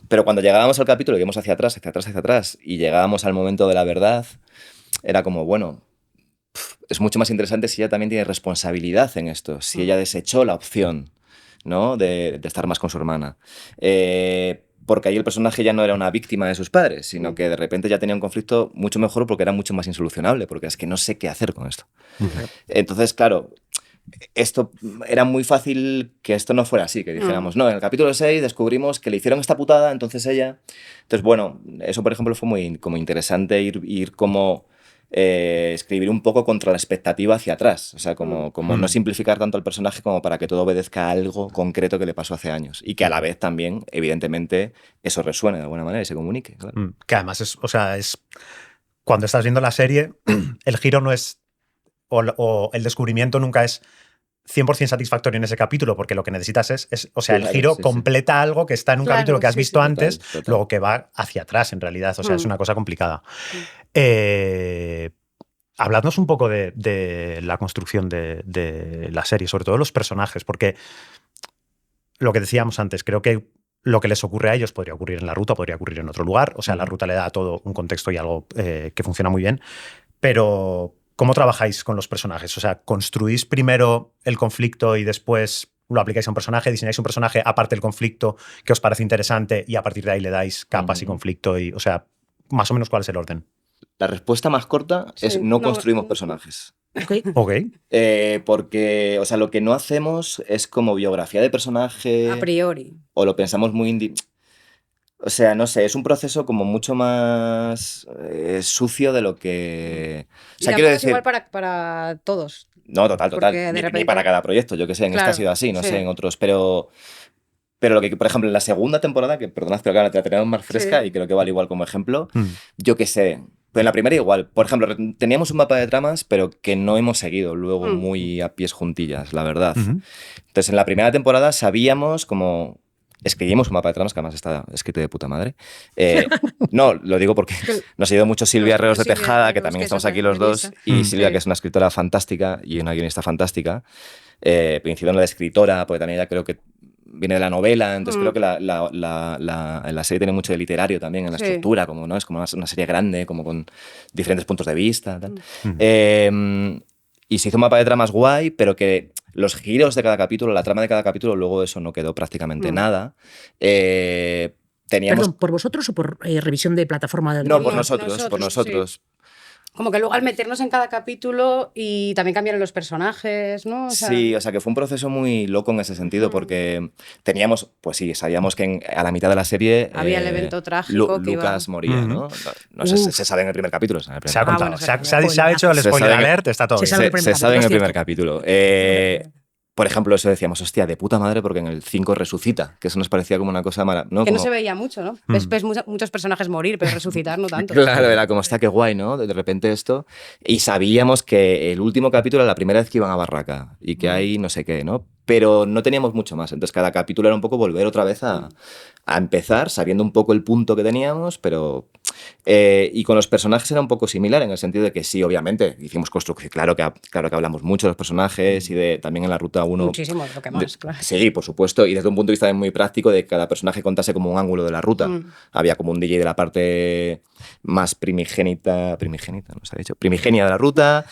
Pero cuando llegábamos al capítulo, íbamos hacia atrás, y llegábamos al momento de la verdad, era como, bueno, es mucho más interesante si ella también tiene responsabilidad en esto, si ella desechó la opción, ¿no? de estar más con su hermana. Porque ahí el personaje ya no era una víctima de sus padres, sino que de repente ya tenía un conflicto mucho mejor porque era mucho más insolucionable, porque es que no sé qué hacer con esto. Entonces, claro, esto era muy fácil que esto no fuera así, que dijéramos, no, en el capítulo 6 descubrimos que le hicieron esta putada, entonces ella... Entonces, bueno, eso por ejemplo fue muy como interesante ir como... escribir un poco contra la expectativa hacia atrás, o sea, como no simplificar tanto el personaje como para que todo obedezca a algo concreto que le pasó hace años y que a la vez también, evidentemente, eso resuene de alguna manera y se comunique. Claro. Que además es cuando estás viendo la serie, el giro no es, o el descubrimiento nunca es 100% satisfactorio en ese capítulo, porque lo que necesitas es o sea, el Claro, giro sí. completa algo que está en un capítulo que has visto antes, Total. luego que va hacia atrás, en realidad. O sea, es una cosa complicada. Habladnos un poco de la construcción de la serie, sobre todo los personajes, porque lo que decíamos antes, creo que lo que les ocurre a ellos podría ocurrir en la ruta, podría ocurrir en otro lugar. O sea, la ruta le da a todo un contexto y algo que funciona muy bien. Pero, ¿cómo trabajáis con los personajes? O sea, ¿construís primero el conflicto y después lo aplicáis a un personaje? ¿Diseñáis un personaje aparte del conflicto que os parece interesante y a partir de ahí le dais capas y conflicto? O sea, más o menos, ¿cuál es el orden? La respuesta más corta es no construimos personajes. Ok. Porque, o sea, lo que no hacemos es como biografía de personaje. A priori. O lo pensamos muy... O sea, no sé, es un proceso como mucho más sucio de lo que... O sea, y quiero es decir... igual para todos. No, total. Porque Ni, repente... ni para cada proyecto, yo que sé, en Claro, este ha sido así, no sí. sé, en otros, pero lo que, por ejemplo, en la segunda temporada, que perdonad, pero claro, te la tenemos más fresca Sí. y creo que vale igual como ejemplo, yo que sé, pero en la primera igual, por ejemplo, teníamos un mapa de tramas, pero que no hemos seguido luego muy a pies juntillas, la verdad. Entonces, en la primera temporada sabíamos como... Escribimos un mapa de tramas que además está escrito de puta madre. No, lo digo porque nos ha ido mucho Silvia Reos de Tejada, que también estamos aquí los dos, y Silvia, que es una escritora fantástica y una guionista fantástica. Coincido en la de escritora, porque también ella creo que viene de la novela, entonces creo que la serie tiene mucho de literario también en la estructura, como, ¿no? Es como una serie grande, como con diferentes puntos de vista. Tal. Y se hizo un mapa de tramas guay, pero que los giros de cada capítulo, la trama de cada capítulo, luego de eso no quedó prácticamente nada. Teníamos... Perdón, ¿por vosotros o por revisión de plataforma? No, por nosotros. Sí. Como que luego al meternos en cada capítulo y también cambiaron los personajes, ¿no? O sea... Sí, o sea que fue un proceso muy loco en ese sentido, porque teníamos, pues sí, sabíamos que a la mitad de la serie... había el evento trágico que Lucas moría, ¿no? No sé, se sabe en el primer capítulo. Se ha contado, bueno, se ha hecho el spoiler alert, está todo bien. Se sabe en el primer capítulo. Por ejemplo, eso decíamos, hostia, de puta madre, porque en el 5 resucita, que eso nos parecía como una cosa mala, ¿no? Que como... no se veía mucho, ¿no? Ves muchos personajes morir, pero resucitar no tanto. Claro, era como, está qué guay, ¿no? De repente esto. Y sabíamos que el último capítulo era la primera vez que iban a Barraca y que hay no sé qué, ¿no? Pero no teníamos mucho más. Entonces cada capítulo era un poco volver otra vez a empezar, sabiendo un poco el punto que teníamos, pero Y con los personajes era un poco similar, en el sentido de que sí, obviamente, hicimos construcción. Claro que hablamos mucho de los personajes y también en la Ruta 1. Muchísimo, lo que más, claro. Sí, por supuesto. Y desde un punto de vista muy práctico, de que cada personaje contase como un ángulo de la ruta. Había como un DJ de la parte más primigénita, no se ha dicho, primigenia de la ruta.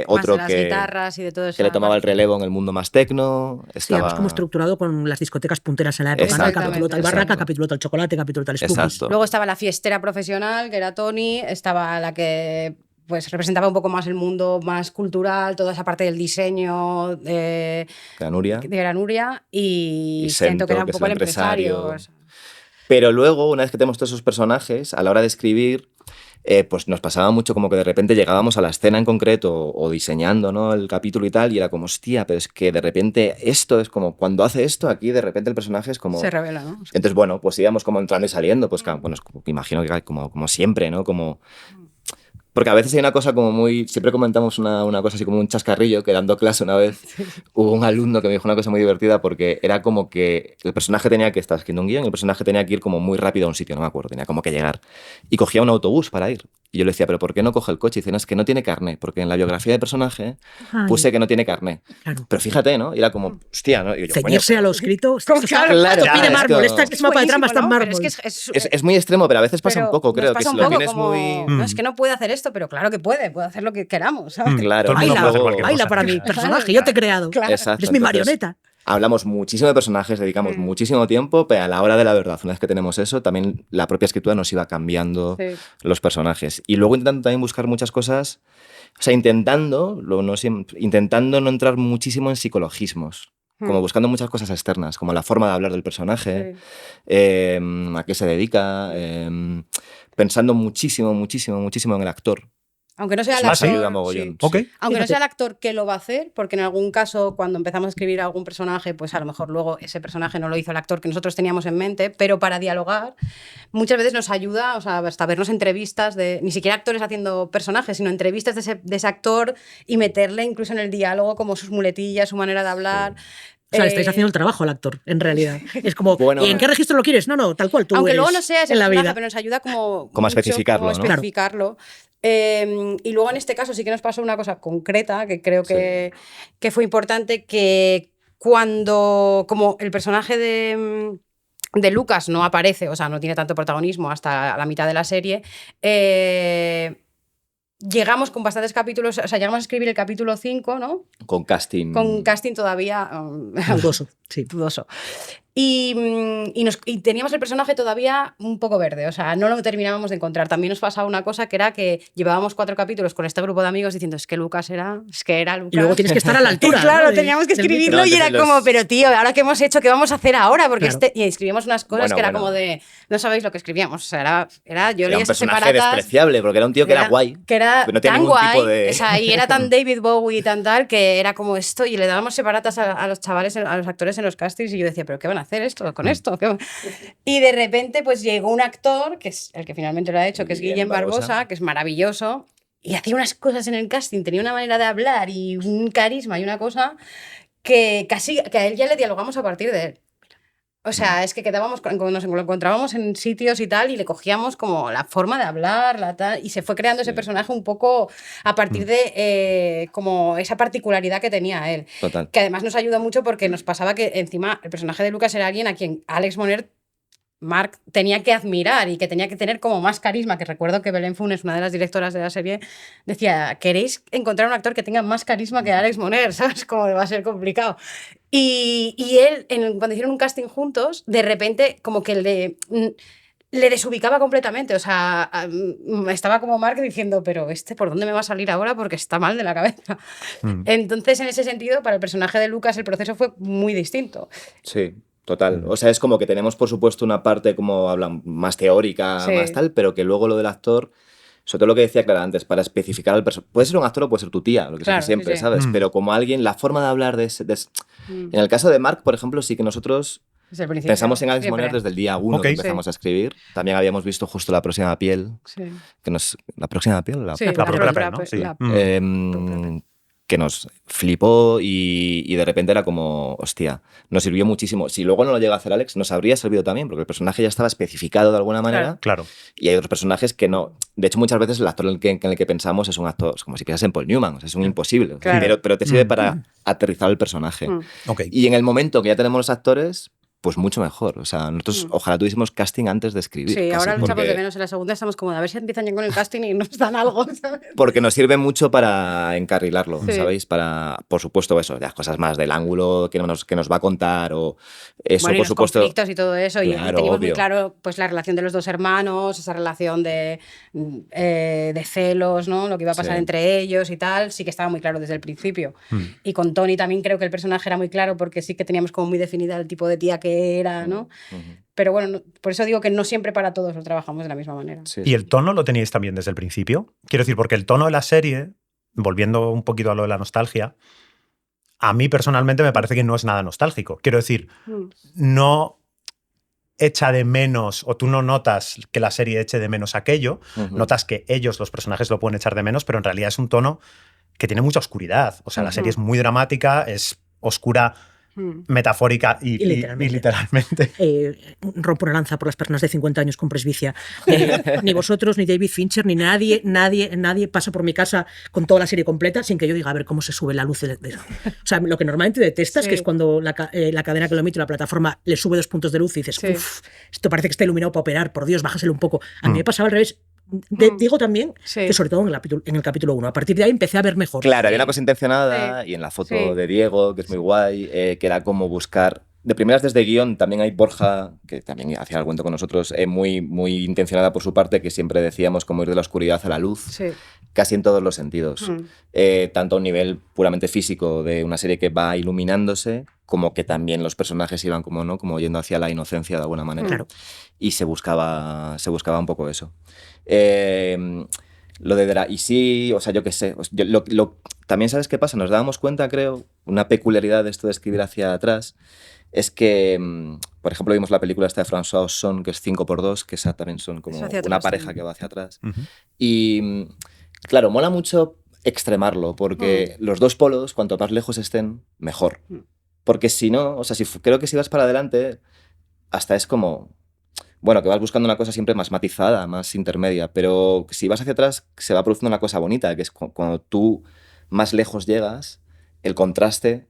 Otro más de las guitarras y de todo eso. Que le tomaba el relevo en el mundo más tecno. Sí, además como estructurado con las discotecas punteras en la época, ¿no? El capítulo tal Barraca, capítulo tal Chocolate, capítulo tal Spookies. Luego estaba la fiestera profesional, que era Tony, estaba la que pues representaba un poco más el mundo más cultural, toda esa parte del diseño de Granuria y siento que era un poco el empresario. Pero luego, una vez que tenemos todos esos personajes, a la hora de escribir, pues nos pasaba mucho como que de repente llegábamos a la escena en concreto o diseñando, ¿no?, el capítulo y tal, y era como, hostia, pero es que de repente esto es como, cuando hace esto, aquí de repente el personaje es como... Se revela, ¿no? Entonces, bueno, pues íbamos como entrando y saliendo, pues bueno, imagino que como siempre, ¿no? Como... Porque a veces hay una cosa como muy... Siempre comentamos una cosa así como un chascarrillo, que dando clase una vez hubo un alumno que me dijo una cosa muy divertida porque era como que el personaje tenía que estar escribiendo un guión y el personaje tenía que ir como muy rápido a un sitio, no me acuerdo, tenía como que llegar. Y cogía un autobús para ir. Y yo le decía, ¿pero por qué no coge el coche? Y dice, no, es que no tiene carné, porque en la biografía del personaje puse que no tiene carné. Claro. Pero fíjate, ¿no? Y era como, hostia, ¿no? Y yo, ceñirse a lo escrito. Claro, pide mármol. Es mapa de trama está en mármol. Es muy extremo, pero a veces pasa un poco, creo. Que si lo tienes como, muy... No, es que no puede hacer esto, pero claro que puede hacer lo que queramos, ¿sabes? Claro. Baila para mi personaje, yo te he creado. Claro. Exacto. Es mi marioneta. Hablamos muchísimo de personajes, dedicamos muchísimo tiempo, pero a la hora de la verdad, una vez que tenemos eso, también la propia escritura nos iba cambiando los personajes. Y luego intentando también buscar muchas cosas, o sea, intentando no entrar muchísimo en psicologismos, como buscando muchas cosas externas, como la forma de hablar del personaje, a qué se dedica, pensando muchísimo en el actor. Aunque no sea el actor, Aunque no sea el actor que lo va a hacer, porque en algún caso, cuando empezamos a escribir algún personaje, pues a lo mejor luego ese personaje no lo hizo el actor que nosotros teníamos en mente, pero para dialogar muchas veces nos ayuda, o sea, hasta vernos entrevistas de, ni siquiera actores haciendo personajes, sino entrevistas de ese actor y meterle incluso en el diálogo como sus muletillas, su manera de hablar. O sea, le estáis haciendo el trabajo al actor, en realidad. Es como, bueno, ¿y en qué registro lo quieres? No, tal cual tú aunque eres luego no sea ese en la personaje, vida. pero nos ayuda como a especificarlo, como ¿no? especificarlo. Y luego en este caso sí que nos pasó una cosa concreta que creo que fue importante, que cuando como el personaje de Lucas no aparece, o sea, no tiene tanto protagonismo hasta la mitad de la serie, llegamos con bastantes capítulos, o sea, llegamos a escribir el capítulo 5, ¿no? Con casting todavía... dudoso, sí. Dudoso. Y teníamos el personaje todavía un poco verde, o sea, no lo terminábamos de encontrar. También nos pasaba una cosa que era que llevábamos 4 capítulos con este grupo de amigos diciendo, es que era Lucas. Y luego tienes que estar a la altura. Claro, ¿no? Teníamos que escribirlo y era como, pero tío, ¿ahora qué hemos hecho? ¿Qué vamos a hacer ahora? Porque y escribíamos unas cosas que era como de, no sabéis lo que escribíamos. O sea, yo leía esas separatas. Era un personaje despreciable, porque era un tío que era guay. Que era no tan guay, o sea, y era tan David Bowie y tan tal, que era como esto, y le dábamos separatas a los chavales, a los actores en los castings, y yo decía, ¿pero qué van a hacer esto con esto? Y de repente pues llegó un actor, que es el que finalmente lo ha hecho, que es Guillem Barbosa, que es maravilloso, y hacía unas cosas en el casting, tenía una manera de hablar y un carisma y una cosa que casi que a él ya le dialogamos a partir de él. O sea, es que quedábamos, nos encontrábamos en sitios y tal, y le cogíamos como la forma de hablar, y se fue creando ese personaje un poco a partir de como esa particularidad que tenía él. Total. Que además nos ayuda mucho porque nos pasaba que encima el personaje de Lucas era alguien a quien Alex Moner, Marc, tenía que admirar y que tenía que tener como más carisma, que recuerdo que Belén Funes, una de las directoras de la serie, decía, ¿queréis encontrar un actor que tenga más carisma que Alex Moner? ¿Sabes? Como va a ser complicado. Y él, cuando hicieron un casting juntos, de repente como que le desubicaba completamente, o sea, estaba como Marc diciendo, pero ¿por dónde me va a salir ahora? Porque está mal de la cabeza. Entonces, en ese sentido, para el personaje de Lucas el proceso fue muy distinto. Sí. Total, o sea, es como que tenemos por supuesto una parte como hablan más teórica, más tal, pero que luego lo del actor, sobre todo lo que decía Clara antes, para especificar al personaje, puede ser un actor o puede ser tu tía, lo que sea siempre, sí. ¿Sabes? Pero como alguien, la forma de hablar en el caso de Marc, por ejemplo, sí que nosotros pensamos en Alex Moner desde el día 1 que empezamos a escribir. También habíamos visto justo La próxima piel, que ¿La próxima piel? La propia piel, ¿no? Sí. que nos flipó y de repente era como, hostia, nos sirvió muchísimo. Si luego no lo llega a hacer Alex, nos habría servido también, porque el personaje ya estaba especificado de alguna manera. Claro. Y hay otros personajes que no. De hecho, muchas veces el actor en el que pensamos es un actor, es como si piensas en Paul Newman, o sea, es un imposible. Claro. Pero te sirve para aterrizar el personaje. Ok. Y en el momento que ya tenemos los actores, pues mucho mejor. O sea, nosotros ojalá tuviésemos casting antes de escribir. Sí, casi, ahora lo echamos porque- de menos. En la segunda estamos como, a ver si empiezan ya con el casting y nos dan algo, ¿sabes? Porque nos sirve mucho para encarrilarlo, Sí. ¿sabéis? Para, por supuesto, eso, las cosas más del ángulo que nos va a contar o eso, Bueno, y por los supuesto. conflictos y todo eso. Y Claro, teníamos muy obvio. claro pues, la relación de los dos hermanos, esa relación de celos, ¿no? Lo que iba a pasar Sí. entre ellos y tal. Sí que estaba muy claro desde el principio. Y con Tony también creo que el personaje era muy claro porque sí que teníamos como muy definida el tipo de tía que era, ¿no? Pero bueno, por eso digo que no siempre para todos lo trabajamos de la misma manera. Sí, ¿Y el tono lo teníais también desde el principio? Quiero decir, porque el tono de la serie, volviendo un poquito a lo de la nostalgia, a mí personalmente me parece que no es nada nostálgico. Quiero decir, no echa de menos, o tú no notas que la serie eche de menos aquello, notas que ellos, los personajes, lo pueden echar de menos, pero en realidad es un tono que tiene mucha oscuridad. O sea, la serie es muy dramática, es oscura, metafórica y literalmente. Rompo una lanza por las personas de 50 años con presbicia. Ni vosotros, ni David Fincher, ni nadie pasa por mi casa con toda la serie completa sin que yo diga a ver cómo se sube la luz. O sea, lo que normalmente detestas, Sí. que es cuando la cadena que lo emite, la plataforma, le sube 2 puntos de luz y dices, Sí. uff, esto parece que está iluminado para operar, por Dios, bájaselo un poco. A mí me pasaba al revés. Digo también Sí. que sobre todo en el capítulo 1. A partir de ahí empecé a ver mejor. Claro, había una cosa intencionada Sí. y en la foto Sí. de Diego, que es muy guay, que era como buscar. De primeras desde guión también hay Borja, que también hacía el cuento con nosotros, muy, muy intencionada por su parte, que siempre decíamos como ir de la oscuridad a la luz, Sí. casi en todos los sentidos. Tanto a un nivel puramente físico de una serie que va iluminándose, como que también los personajes iban como, ¿no? Como yendo hacia la inocencia de alguna manera. Claro. Y se buscaba un poco eso. Lo de y sí, o sea, yo qué sé. También, ¿sabes qué pasa? Nos dábamos cuenta, creo, una peculiaridad de esto de escribir hacia atrás, es que, por ejemplo, vimos la película esta de François Ozon, que es 5x2, que esa también son como Eso hacia una atrás, pareja sí. que va hacia atrás. Ujú. Y, claro, mola mucho extremarlo, porque los dos polos, cuanto más lejos estén, mejor. Porque si no, o sea, creo que si vas para adelante, hasta es como... Bueno, que vas buscando una cosa siempre más matizada, más intermedia, pero si vas hacia atrás se va produciendo una cosa bonita, que es cuando tú más lejos llegas, el contraste,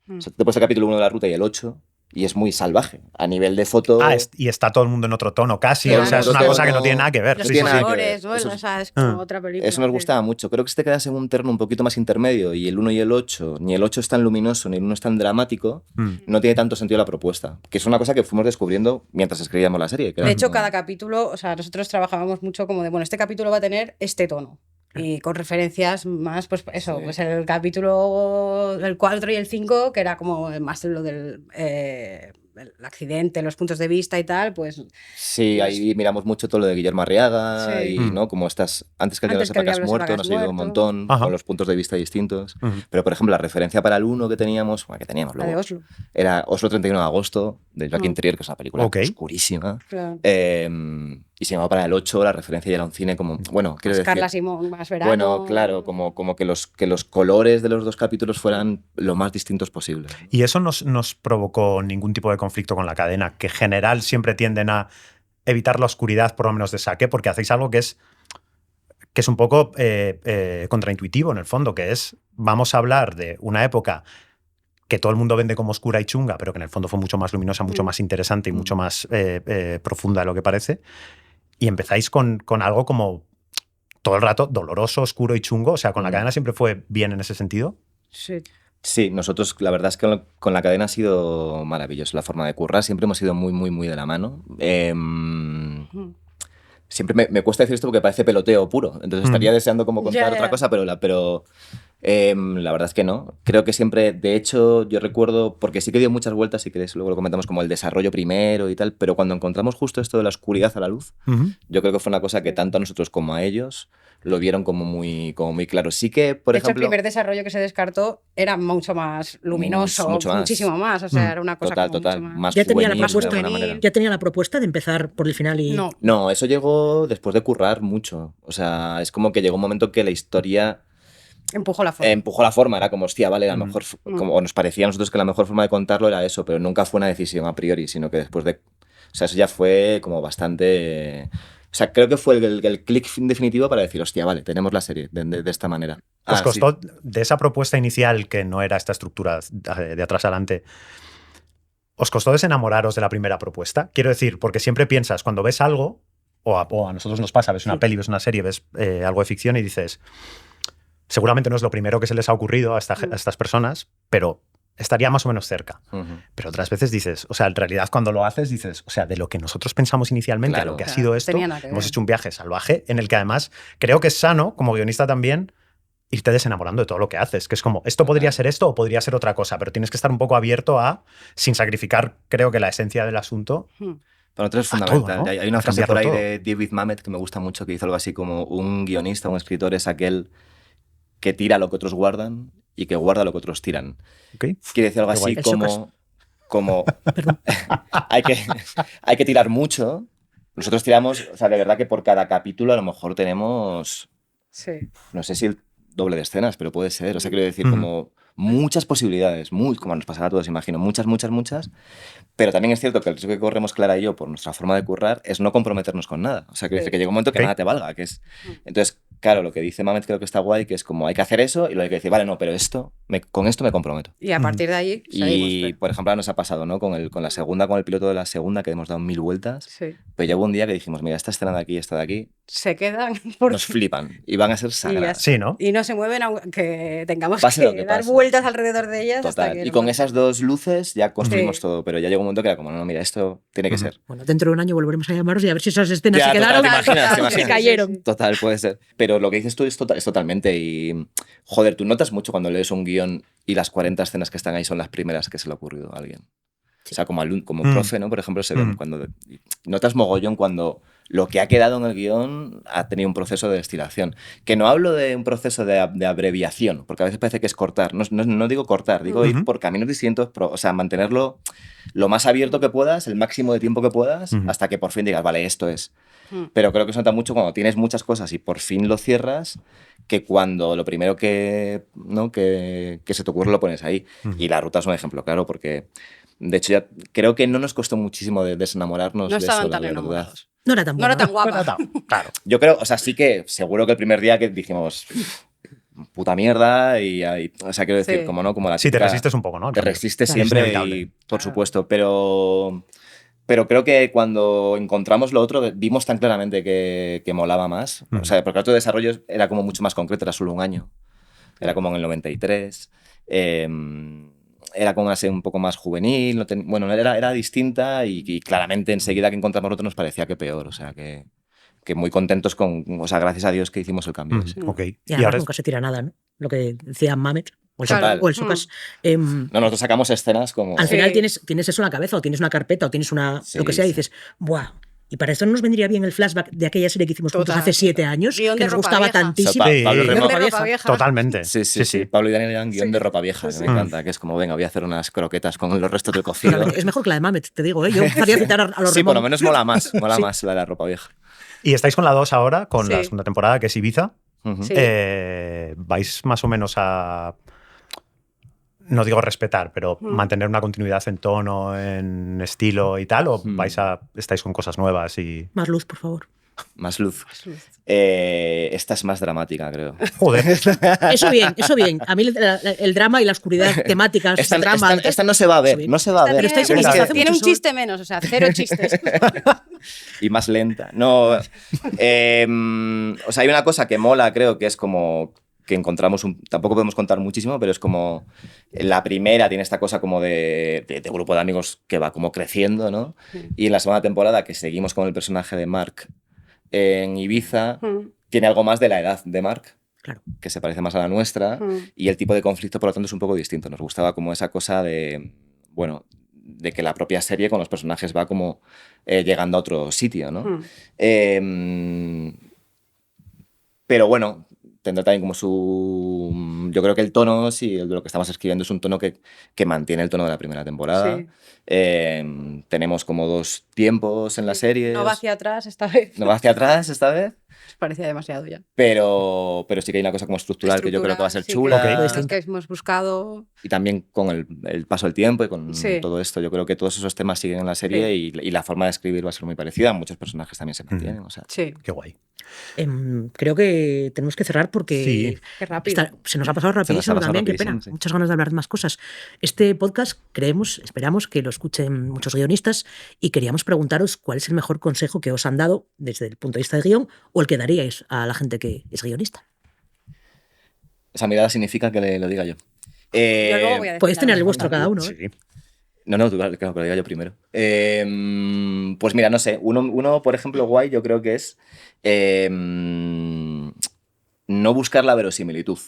o sea, te pones el capítulo 1 de la ruta y el 8, y es muy salvaje. A nivel de foto... Y está todo el mundo en otro tono casi. Claro, o sea, es una otro cosa que no tono. tiene nada que ver. Los Sí, tiene sí, nada sí. que ver. colores, bueno, Eso o sea, es como otra película. Eso nos sí. gustaba mucho. Creo que si te quedas en un terreno un poquito más intermedio y el 1 y el 8, ni el 8 es tan luminoso ni el 1 es tan dramático, no tiene tanto sentido la propuesta. Que es una cosa que fuimos descubriendo mientras escribíamos la serie. Que De era hecho, como- cada capítulo, o sea, nosotros trabajábamos mucho como de, bueno, este capítulo va a tener este tono. Y con referencias más, pues eso, Sí. pues el capítulo, el 4 y el 5, que era como más lo del el accidente, los puntos de vista y tal, pues Sí, ahí miramos mucho todo lo de Guillermo Arriaga Sí. y, ¿no? Como estas... Antes que el diablo Antes que el sepa que has diablo sepa muerto, que has nos ayudó un muerto. montón Ajá. con los puntos de vista distintos. Ujú. Pero, por ejemplo, la referencia para el 1 que teníamos, bueno, la de luego, Oslo. era Oslo 31 de agosto, de Joaquin Mm. Trier, que es una película Ok. oscurísima. Claro. Y se llamaba para el 8, la referencia ya era un cine como... Bueno, quiero Más decir... Carla Simón, más verano. Bueno, claro, como que los colores de los dos capítulos fueran lo más distintos posible. Y eso nos provocó ningún tipo de conflicto con la cadena, que en general siempre tienden a evitar la oscuridad, por lo menos de saque, porque hacéis algo que es un poco contraintuitivo en el fondo, que es, vamos a hablar de una época que todo el mundo vende como oscura y chunga, pero que en el fondo fue mucho más luminosa, mucho más interesante y mucho más profunda de lo que parece, y empezáis con algo como todo el rato doloroso, oscuro y chungo. O sea, con la cadena siempre fue bien en ese sentido. Sí. Sí, nosotros la verdad es que con la cadena ha sido maravilloso la forma de currar, siempre hemos ido muy, muy, muy de la mano. Siempre me cuesta decir esto porque parece peloteo puro, entonces estaría deseando como contar Ya. otra cosa, pero la verdad es que no. Creo que siempre, de hecho, yo recuerdo, porque sí que dio muchas vueltas, si queréis luego lo comentamos, como el desarrollo primero y tal, pero cuando encontramos justo esto de la oscuridad a la luz, yo creo que fue una cosa que tanto a nosotros como a ellos lo vieron como muy claro. Sí que, por De hecho, el ejemplo... primer desarrollo que se descartó era mucho más luminoso, Mucho más. muchísimo más. O sea, era una cosa Total, como mucho más Ya tenía la juvenil, de propuesta, alguna manera. ya tenía la propuesta de empezar por el final y... No. No, eso llegó después de currar mucho. O sea, es como que llegó un momento que la historia Empujó la forma. empujó la forma, era como, hostia, vale, a lo mejor, como nos parecía a nosotros que la mejor forma de contarlo era eso, pero nunca fue una decisión a priori, sino que después de... O sea, eso ya fue como bastante... O sea, creo que fue el clic definitivo para decir, hostia, vale, tenemos la serie de esta manera. ¿Os Sí. costó de esa propuesta inicial, que no era esta estructura de atrás adelante, os costó desenamoraros de la primera propuesta? Quiero decir, porque siempre piensas, cuando ves algo, o a nosotros nos pasa, ves una peli, ves una serie, ves algo de ficción y dices, seguramente no es lo primero que se les ha ocurrido a estas personas, pero estaría más o menos cerca. Pero otras veces dices, o sea, en realidad cuando lo haces dices, o sea, de lo que nosotros pensamos inicialmente, Claro. a lo que ha sido esto, tenía nada que hemos ver. hecho un viaje salvaje en el que además creo que es sano, como guionista también, irte desenamorando de todo lo que haces, que es como, esto podría ser esto o podría ser otra cosa, pero tienes que estar un poco abierto a, sin sacrificar, creo que la esencia del asunto. Para nosotros es A todo, fundamental. ¿no? Hay una A frase por ahí cambiarlo de David Mamet que me gusta mucho, que dice algo así como, un guionista, un escritor es aquel que tira lo que otros guardan y que guarda lo que otros tiran. ¿Ok? Quiere decir algo Qué guay. así El como hay que tirar mucho. Nosotros tiramos, o sea, de verdad que por cada capítulo a lo mejor tenemos, Sí. no sé si el doble de escenas, pero puede ser. O sea, quiero decir, Ujú. como muchas posibilidades, como nos pasará a todos, imagino, muchas. Pero también es cierto que el riesgo que corremos Clara y yo por nuestra forma de currar es no comprometernos con nada. O sea, quiero decir que llega un momento que Ok. nada te valga. Entonces, claro, lo que dice Mamet creo que está guay, que es como hay que hacer eso y luego hay que decir, vale, no, pero con esto me comprometo. Y a partir de ahí seguimos. Y, por ejemplo, ahora nos ha pasado, ¿no? Con la segunda, con el piloto de la segunda, que hemos dado 1000 vueltas. Sí. Pero ya hubo un día que dijimos, mira, esta escena de aquí y esta de aquí Se quedan por... nos flipan y van a ser y, ya sagradas. está. Sí, ¿no? Y no se mueven aunque tengamos Pase lo que que dar pase. vueltas alrededor de ellas. Hasta Total. que Y nos con vamos. esas dos luces ya construimos Sí. todo. Pero ya llegó un momento que era como, no, mira, esto tiene que Ujú. ser. Bueno, dentro de un año volveremos a llamaros y a ver si esas escenas Ya, se quedaron. total, ¿te imaginas? ¿Te Se imaginas? cayeron. Sí. Total, puede ser. Pero lo que dices tú es totalmente. Y, joder, tú notas mucho cuando lees un guión y las 40 escenas que están ahí son las primeras que se le ha ocurrido a alguien. O sea, como profe, ¿no? Por ejemplo, se ven cuando... Notas mogollón cuando lo que ha quedado en el guión ha tenido un proceso de destilación. Que no hablo de un proceso de abreviación, porque a veces parece que es cortar. No digo cortar, digo ir por caminos distintos, o sea, mantenerlo lo más abierto que puedas, el máximo de tiempo que puedas, hasta que por fin digas, vale, esto es. Pero creo que se nota mucho cuando tienes muchas cosas y por fin lo cierras, que cuando lo primero que se te ocurre lo pones ahí. Y La Ruta es un ejemplo, claro, porque de hecho ya creo que no nos costó muchísimo de desenamorarnos No de estaban eso, tan la verdad. enamorados. No era tan No era buena. tan guapa. Claro. Yo creo, o sea, sí que seguro que el primer día que dijimos puta mierda o sea, quiero decir, Sí. como no, como la Sí, te típica- resistes un poco, ¿no? Te resistes Claro, es siempre inevitable. y por supuesto, pero creo que cuando encontramos lo otro vimos tan claramente que molaba más. O sea, porque el otro desarrollo era como mucho más concreto, era solo un año. Era como en el 93. Era como así un poco más juvenil. Bueno, era distinta y claramente enseguida que encontramos lo otro nos parecía que peor. O sea, que muy contentos o sea, gracias a Dios que hicimos el cambio. ese. Ok. Y Y además ahora nunca se tira nada, ¿no? Lo que decía Mamet o el, Total. o el Socas. No, nosotros sacamos escenas como... Al Sí. final tienes eso en la cabeza o tienes una carpeta o tienes una Sí, lo que sea y sí. dices, ¡buah! Y para esto nos vendría bien el flashback de aquella serie que hicimos juntos Total, hace 7 años, Guión que de nos ropa gustaba vieja. tantísimo. Pa- Sí. Pablo Guión Remo- de ropa vieja. Totalmente. Sí. Pablo y Daniel eran guión Sí. de ropa vieja, que me encanta, que es como, venga, voy a hacer unas croquetas con los restos del cocido. Totalmente. Es mejor que la de Mamet, te digo, ¿eh? Yo empezaría a citar a los Sí, por lo Remón. menos mola más Sí. la de la ropa vieja. Y estáis con la 2 ahora, con la Sí. segunda temporada, que es Ibiza. Ujú. Sí. ¿Vais más o menos a, no digo respetar, pero mantener una continuidad en tono, en estilo y tal? ¿O estáis con cosas nuevas y... Más luz, por favor. Más luz. Esta es más dramática, creo. Joder. Eso bien. A mí el drama y la oscuridad temáticas, Esta, el drama... esta no se va a ver, bien. no se va a ver. Pero estáis Tiene, en Esta- hace tiene mucho un sol. chiste menos, o sea, 0 chistes. Y más lenta. No, o sea, hay una cosa que mola, creo, que es como que encontramos tampoco podemos contar muchísimo, pero es como la primera tiene esta cosa como de grupo de amigos que va como creciendo, ¿no? Y en la segunda temporada, que seguimos con el personaje de Mark en Ibiza, tiene algo más de la edad de Mark, Claro. que se parece más a la nuestra, y el tipo de conflicto, por lo tanto, es un poco distinto. Nos gustaba como esa cosa de, bueno, de que la propia serie con los personajes va como llegando a otro sitio, ¿no? Pero bueno, tendrá también como su... Yo creo que el tono, sí, de lo que estamos escribiendo es un tono que mantiene el tono de la primera temporada. Sí. Tenemos como 2 tiempos en la serie. No va hacia atrás esta vez. ¿No va hacia atrás esta vez? Parecía demasiado ya. Pero sí que hay una cosa como estructural que yo creo que va a ser sí, chula. que Ok. es que hemos buscado. Y también con el paso del tiempo y con Sí. todo esto, yo creo que todos esos temas siguen en la serie y la forma de escribir va a ser muy parecida. Muchos personajes también se mantienen. O sea. Sí, Qué guay. Creo que tenemos que cerrar porque Sí. qué rápido. se nos ha pasado rapidísimo pasado también, qué pena. rapidísimo, sí. Muchas ganas de hablar de más cosas. Este podcast esperamos que lo escuchen muchos guionistas y queríamos preguntaros cuál es el mejor consejo que os han dado desde el punto de vista de guión o el que daríais a la gente que es guionista. Esa mirada significa que lo diga yo. Yo luego voy a decir Podéis tener el algo. vuestro cada uno. ¿eh? Sí. No, tú, claro, que lo diga yo primero. Pues mira, no sé, uno, por ejemplo, guay, yo creo que es no buscar la verosimilitud.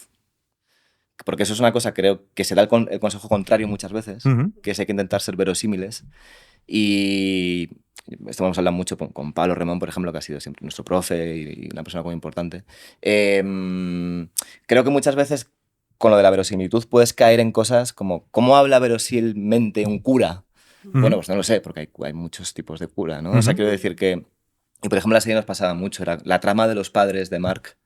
Porque eso es una cosa, creo, que se da el consejo contrario muchas veces, Ujú. que es hay que intentar ser verosímiles. Y esto vamos a hablar mucho con Pablo Remón, por ejemplo, que ha sido siempre nuestro profe y una persona muy importante. Creo que muchas veces con lo de la verosimilitud puedes caer en cosas como ¿cómo habla verosímilmente un cura? Bueno, pues no lo sé, porque hay muchos tipos de cura, ¿no? O sea, quiero decir que... Y por ejemplo, la serie nos pasaba mucho, era la trama de los padres de Mark,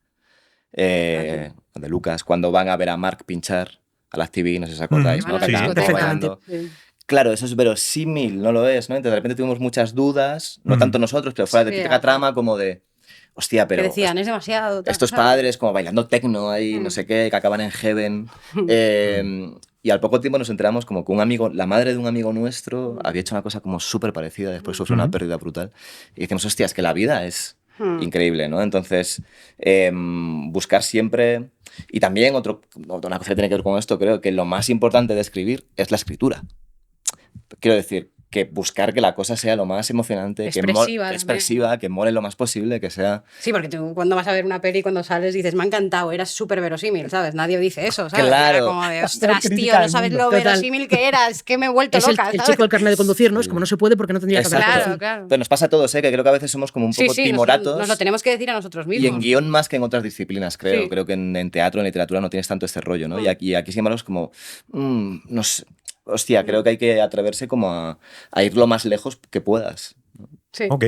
de Lucas, cuando van a ver a Mark pinchar a la TV, no sé si os acordáis, Mm, ¿no? sí, Que acaban perfectamente. bailando. Sí. Claro, eso es verosímil, no lo es, ¿no? Entonces de repente tuvimos muchas dudas, no tanto nosotros, pero fuera de Sí, típica ajá. trama como de, hostia, pero Que decían, es demasiado. tal, estos ¿sabes? padres como bailando tecno ahí, no sé qué, que acaban en Heaven. Y al poco tiempo nos enteramos como que un amigo, la madre de un amigo nuestro había hecho una cosa como súper parecida, después sufrió una pérdida brutal. Y decimos, hostia, es que la vida es increíble, ¿no? Entonces, buscar siempre... Y también una cosa que tiene que ver con esto, creo que lo más importante de escribir es la escritura. Quiero decir, que buscar que la cosa sea lo más emocionante, expresiva, que mole lo más posible, que sea... Sí, porque tú cuando vas a ver una peli, cuando sales, dices, me ha encantado, eras súper verosímil, ¿sabes? Nadie dice eso, ¿sabes? Claro. Era como de, ostras, Crítica tío, no al sabes mundo. lo Total. verosímil que eras, que me he vuelto Es el loca, ¿sabes? chico del carnet de conducir, ¿no? Es como no se puede porque no tendría que haber Exacto. hecho. Claro. Pero nos pasa a todos, ¿eh? Que creo que a veces somos como un poco Sí, timoratos. nos lo tenemos que decir a nosotros mismos. Y en guión más que en otras disciplinas, creo. Sí. Creo que en teatro, en literatura no tienes tanto este rollo, ¿no? Y aquí sin embargo es como, no sé, hostia, creo que hay que atreverse como a ir lo más lejos que puedas. Sí. Ok.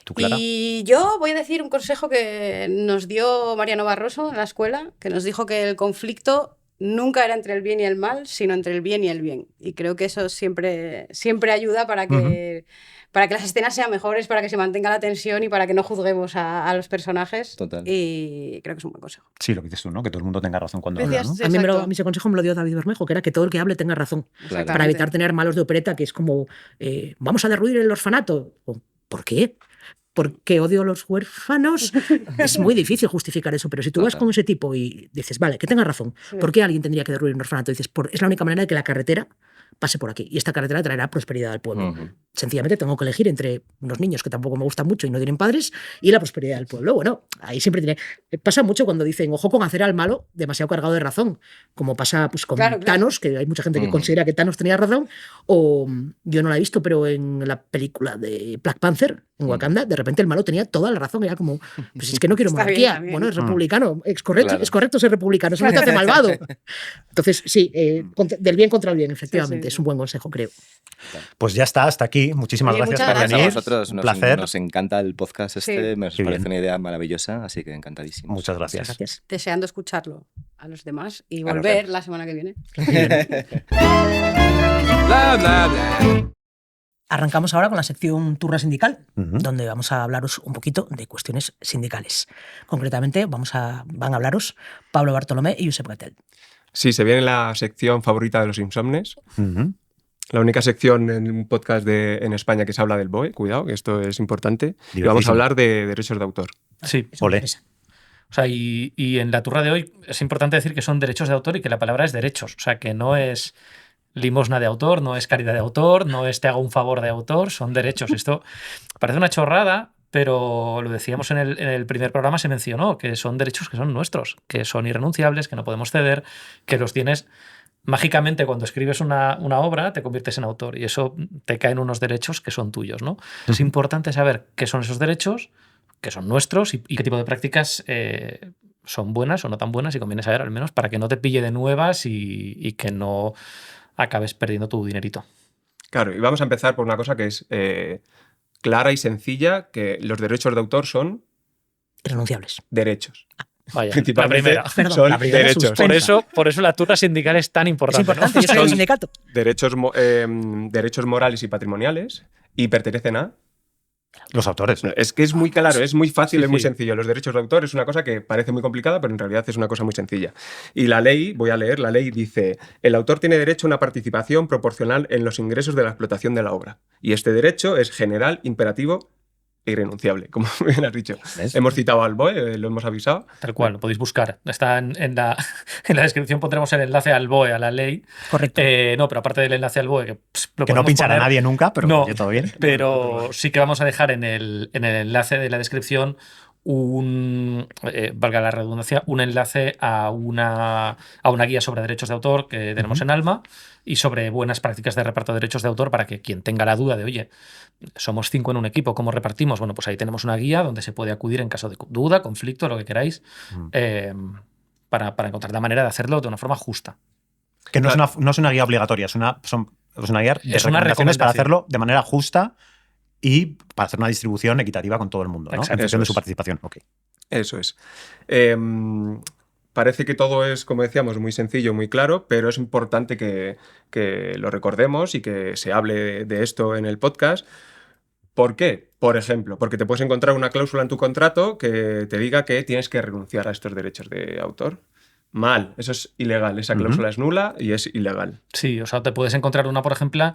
¿Tú, Clara? Y yo voy a decir un consejo que nos dio Mariano Barroso en la escuela, que nos dijo que el conflicto nunca era entre el bien y el mal, sino entre el bien y el bien. Y creo que eso siempre ayuda para que las escenas sean mejores, para que se mantenga la tensión y para que no juzguemos a los personajes. Total. Y creo que es un buen consejo. Sí, lo que dices tú, ¿no? Que todo el mundo tenga razón cuando Decías, habla, ¿no? A mí, exacto. a mí ese consejo me lo dio David Bermejo, que era que todo el que hable tenga razón. Claro. Para evitar tener malos de opereta, que es como, vamos a derruir el orfanato. ¿Por qué? Porque odio a los huérfanos. Es muy difícil justificar eso, pero si tú vas Total. con ese tipo y dices, vale, que tenga razón, ¿por qué alguien tendría que derruir un orfanato? Dices, es la única manera de que la carretera pase por aquí y esta carretera traerá prosperidad al pueblo. Sencillamente tengo que elegir entre unos niños que tampoco me gustan mucho y no tienen padres y la prosperidad del pueblo. Bueno, ahí siempre tiene... Pasa mucho cuando dicen, ojo con hacer al malo demasiado cargado de razón, como pasa pues, con Claro. Thanos, que hay mucha gente que considera que Thanos tenía razón, o yo no la he visto, pero en la película de Black Panther, en Wakanda, de repente el malo tenía toda la razón, era como, pues es que no quiero Está bien, monarquía, está bien. bueno, es republicano, es correcto Claro. ser republicano, eso no te hace malvado. Entonces, sí, del bien contra el bien, efectivamente, Sí. es un buen consejo, creo. Pues ya está, hasta aquí. Muchísimas Oye, gracias muchas por gracias. A venir. nosotros Un placer. nos encanta el podcast este, Sí. nos Qué parece bien. una idea maravillosa, así que encantadísimo. Muchas gracias. Gracias. Deseando escucharlo a los demás y A los volver demás. la semana que viene. Bla, bla, bla. Arrancamos ahora con la sección Turra Sindical, Ujú. donde vamos a hablaros un poquito de cuestiones sindicales. Concretamente, van a hablaros Pablo Bartolomé y Josep Gatell. Sí, se viene la sección favorita de los insomnes. Ujú. La única sección en un podcast en España que se habla del BOE, cuidado, que esto es importante. Y vamos a Divertísimo. hablar de derechos de autor. Sí, Eso me Ole. interesa. o sea, y en la turra de hoy es importante decir que son derechos de autor y que la palabra es derechos. O sea, que no es limosna de autor, no es caridad de autor, no es te hago un favor de autor, son derechos. Esto parece una chorrada, pero lo decíamos en el primer programa, se mencionó que son derechos que son nuestros, que son irrenunciables, que no podemos ceder, que los tienes... Mágicamente, cuando escribes una obra, te conviertes en autor y eso te caen unos derechos que son tuyos, ¿no? Es importante saber qué son esos derechos, que son nuestros y qué tipo de prácticas son buenas o no tan buenas y conviene saber al menos para que no te pille de nuevas y que no acabes perdiendo tu dinerito. Claro, y vamos a empezar por una cosa que es clara y sencilla, que los derechos de autor son Irrenunciables. Derechos. Vaya, la Principalmente primera. Perdón, son la primera derechos. suspensa. Por eso la turna sindical es tan Es importante. importante, ¿no? yo soy del sindicato. Derechos morales y patrimoniales y pertenecen a... Los autores. Es que es muy claro, es muy fácil, Sí, es muy sí. sencillo. Los derechos de autor es una cosa que parece muy complicada, pero en realidad es una cosa muy sencilla. Y la ley, voy a leer, la ley dice: el autor tiene derecho a una participación proporcional en los ingresos de la explotación de la obra. Y este derecho es general, imperativo e irrenunciable, como bien has dicho. ¿Ves? Hemos citado al BOE, lo hemos avisado. Tal cual, lo podéis buscar. Está en la descripción, pondremos el enlace al BOE, a la ley. Correcto. No, pero aparte del enlace al BOE, que lo Que no podemos pinchará a poner, nadie nunca, pero no, oye, todo bien. pero sí que vamos a dejar en el enlace de la descripción valga la redundancia, un enlace a una guía sobre derechos de autor que tenemos en Alma y sobre buenas prácticas de reparto de derechos de autor para que quien tenga la duda de, oye, somos 5 en un equipo, ¿cómo repartimos? Bueno, pues ahí tenemos una guía donde se puede acudir en caso de duda, conflicto, lo que queráis, para encontrar la manera de hacerlo de una forma justa. Que no es una guía obligatoria, es una guía de Es una recomendaciones para recomendación. hacerlo de manera justa y para hacer una distribución equitativa con todo el mundo, ¿no? Exacto. En función de Eso su es. participación. Ok. Eso es. Parece que todo es, como decíamos, muy sencillo, muy claro, pero es importante que lo recordemos y que se hable de esto en el podcast. ¿Por qué? Por ejemplo, porque te puedes encontrar una cláusula en tu contrato que te diga que tienes que renunciar a estos derechos de autor. Mal, eso es ilegal, esa cláusula es nula y es ilegal. Sí, o sea, te puedes encontrar una, por ejemplo,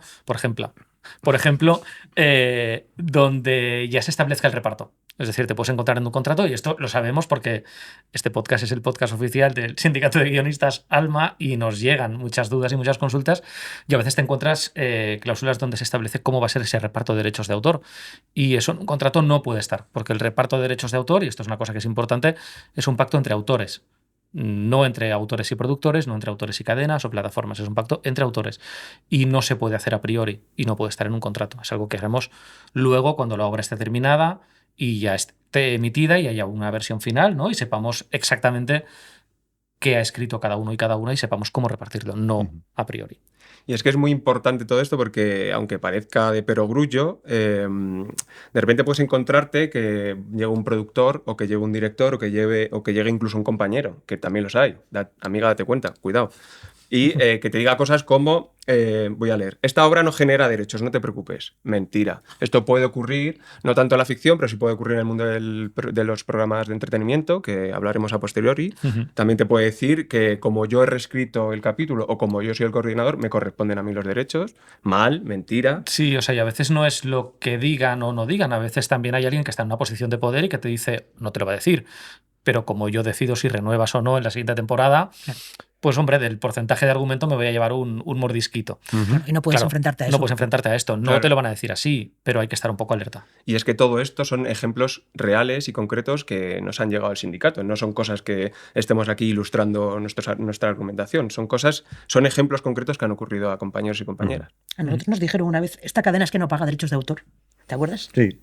donde ya se establezca el reparto. Es decir, te puedes encontrar en un contrato, y esto lo sabemos porque este podcast es el podcast oficial del Sindicato de Guionistas Alma y nos llegan muchas dudas y muchas consultas, y a veces te encuentras cláusulas donde se establece cómo va a ser ese reparto de derechos de autor. Y eso en un contrato no puede estar, porque el reparto de derechos de autor, y esto es una cosa que es importante, es un pacto entre autores. No entre autores y productores, no entre autores y cadenas o plataformas, es un pacto entre autores y no se puede hacer a priori y no puede estar en un contrato. Es algo que haremos luego cuando la obra esté terminada y ya esté emitida y haya una versión final, ¿no? Y sepamos exactamente qué ha escrito cada uno y cada una y sepamos cómo repartirlo, no a priori. Y es que es muy importante todo esto porque, aunque parezca de perogrullo, de repente puedes encontrarte que llegue un productor o que llegue un director o que llegue incluso un compañero, que también los hay. Amiga, date cuenta, cuidado. Y que te diga cosas como, voy a leer, esta obra no genera derechos, no te preocupes. Mentira. Esto puede ocurrir, no tanto en la ficción, pero sí puede ocurrir en el mundo de los programas de entretenimiento, que hablaremos a posteriori. También te puede decir que como yo he reescrito el capítulo o como yo soy el coordinador, me corresponden a mí los derechos. Mal, mentira. Sí, o sea, y a veces no es lo que digan o no digan, a veces también hay alguien que está en una posición de poder y que te dice, no te lo va a decir, pero como yo decido si renuevas o no en la siguiente temporada, pues hombre, del porcentaje de argumento me voy a llevar un mordisquito. Y no puedes Claro, enfrentarte a eso. No puedes enfrentarte a esto. No Claro. te lo van a decir así, pero hay que estar un poco alerta. Y es que todo esto son ejemplos reales y concretos que nos han llegado al sindicato. No son cosas que estemos aquí ilustrando nuestra argumentación. Son ejemplos concretos que han ocurrido a compañeros y compañeras. A nosotros nos dijeron una vez, esta cadena es que no paga derechos de autor. ¿Te acuerdas? Sí.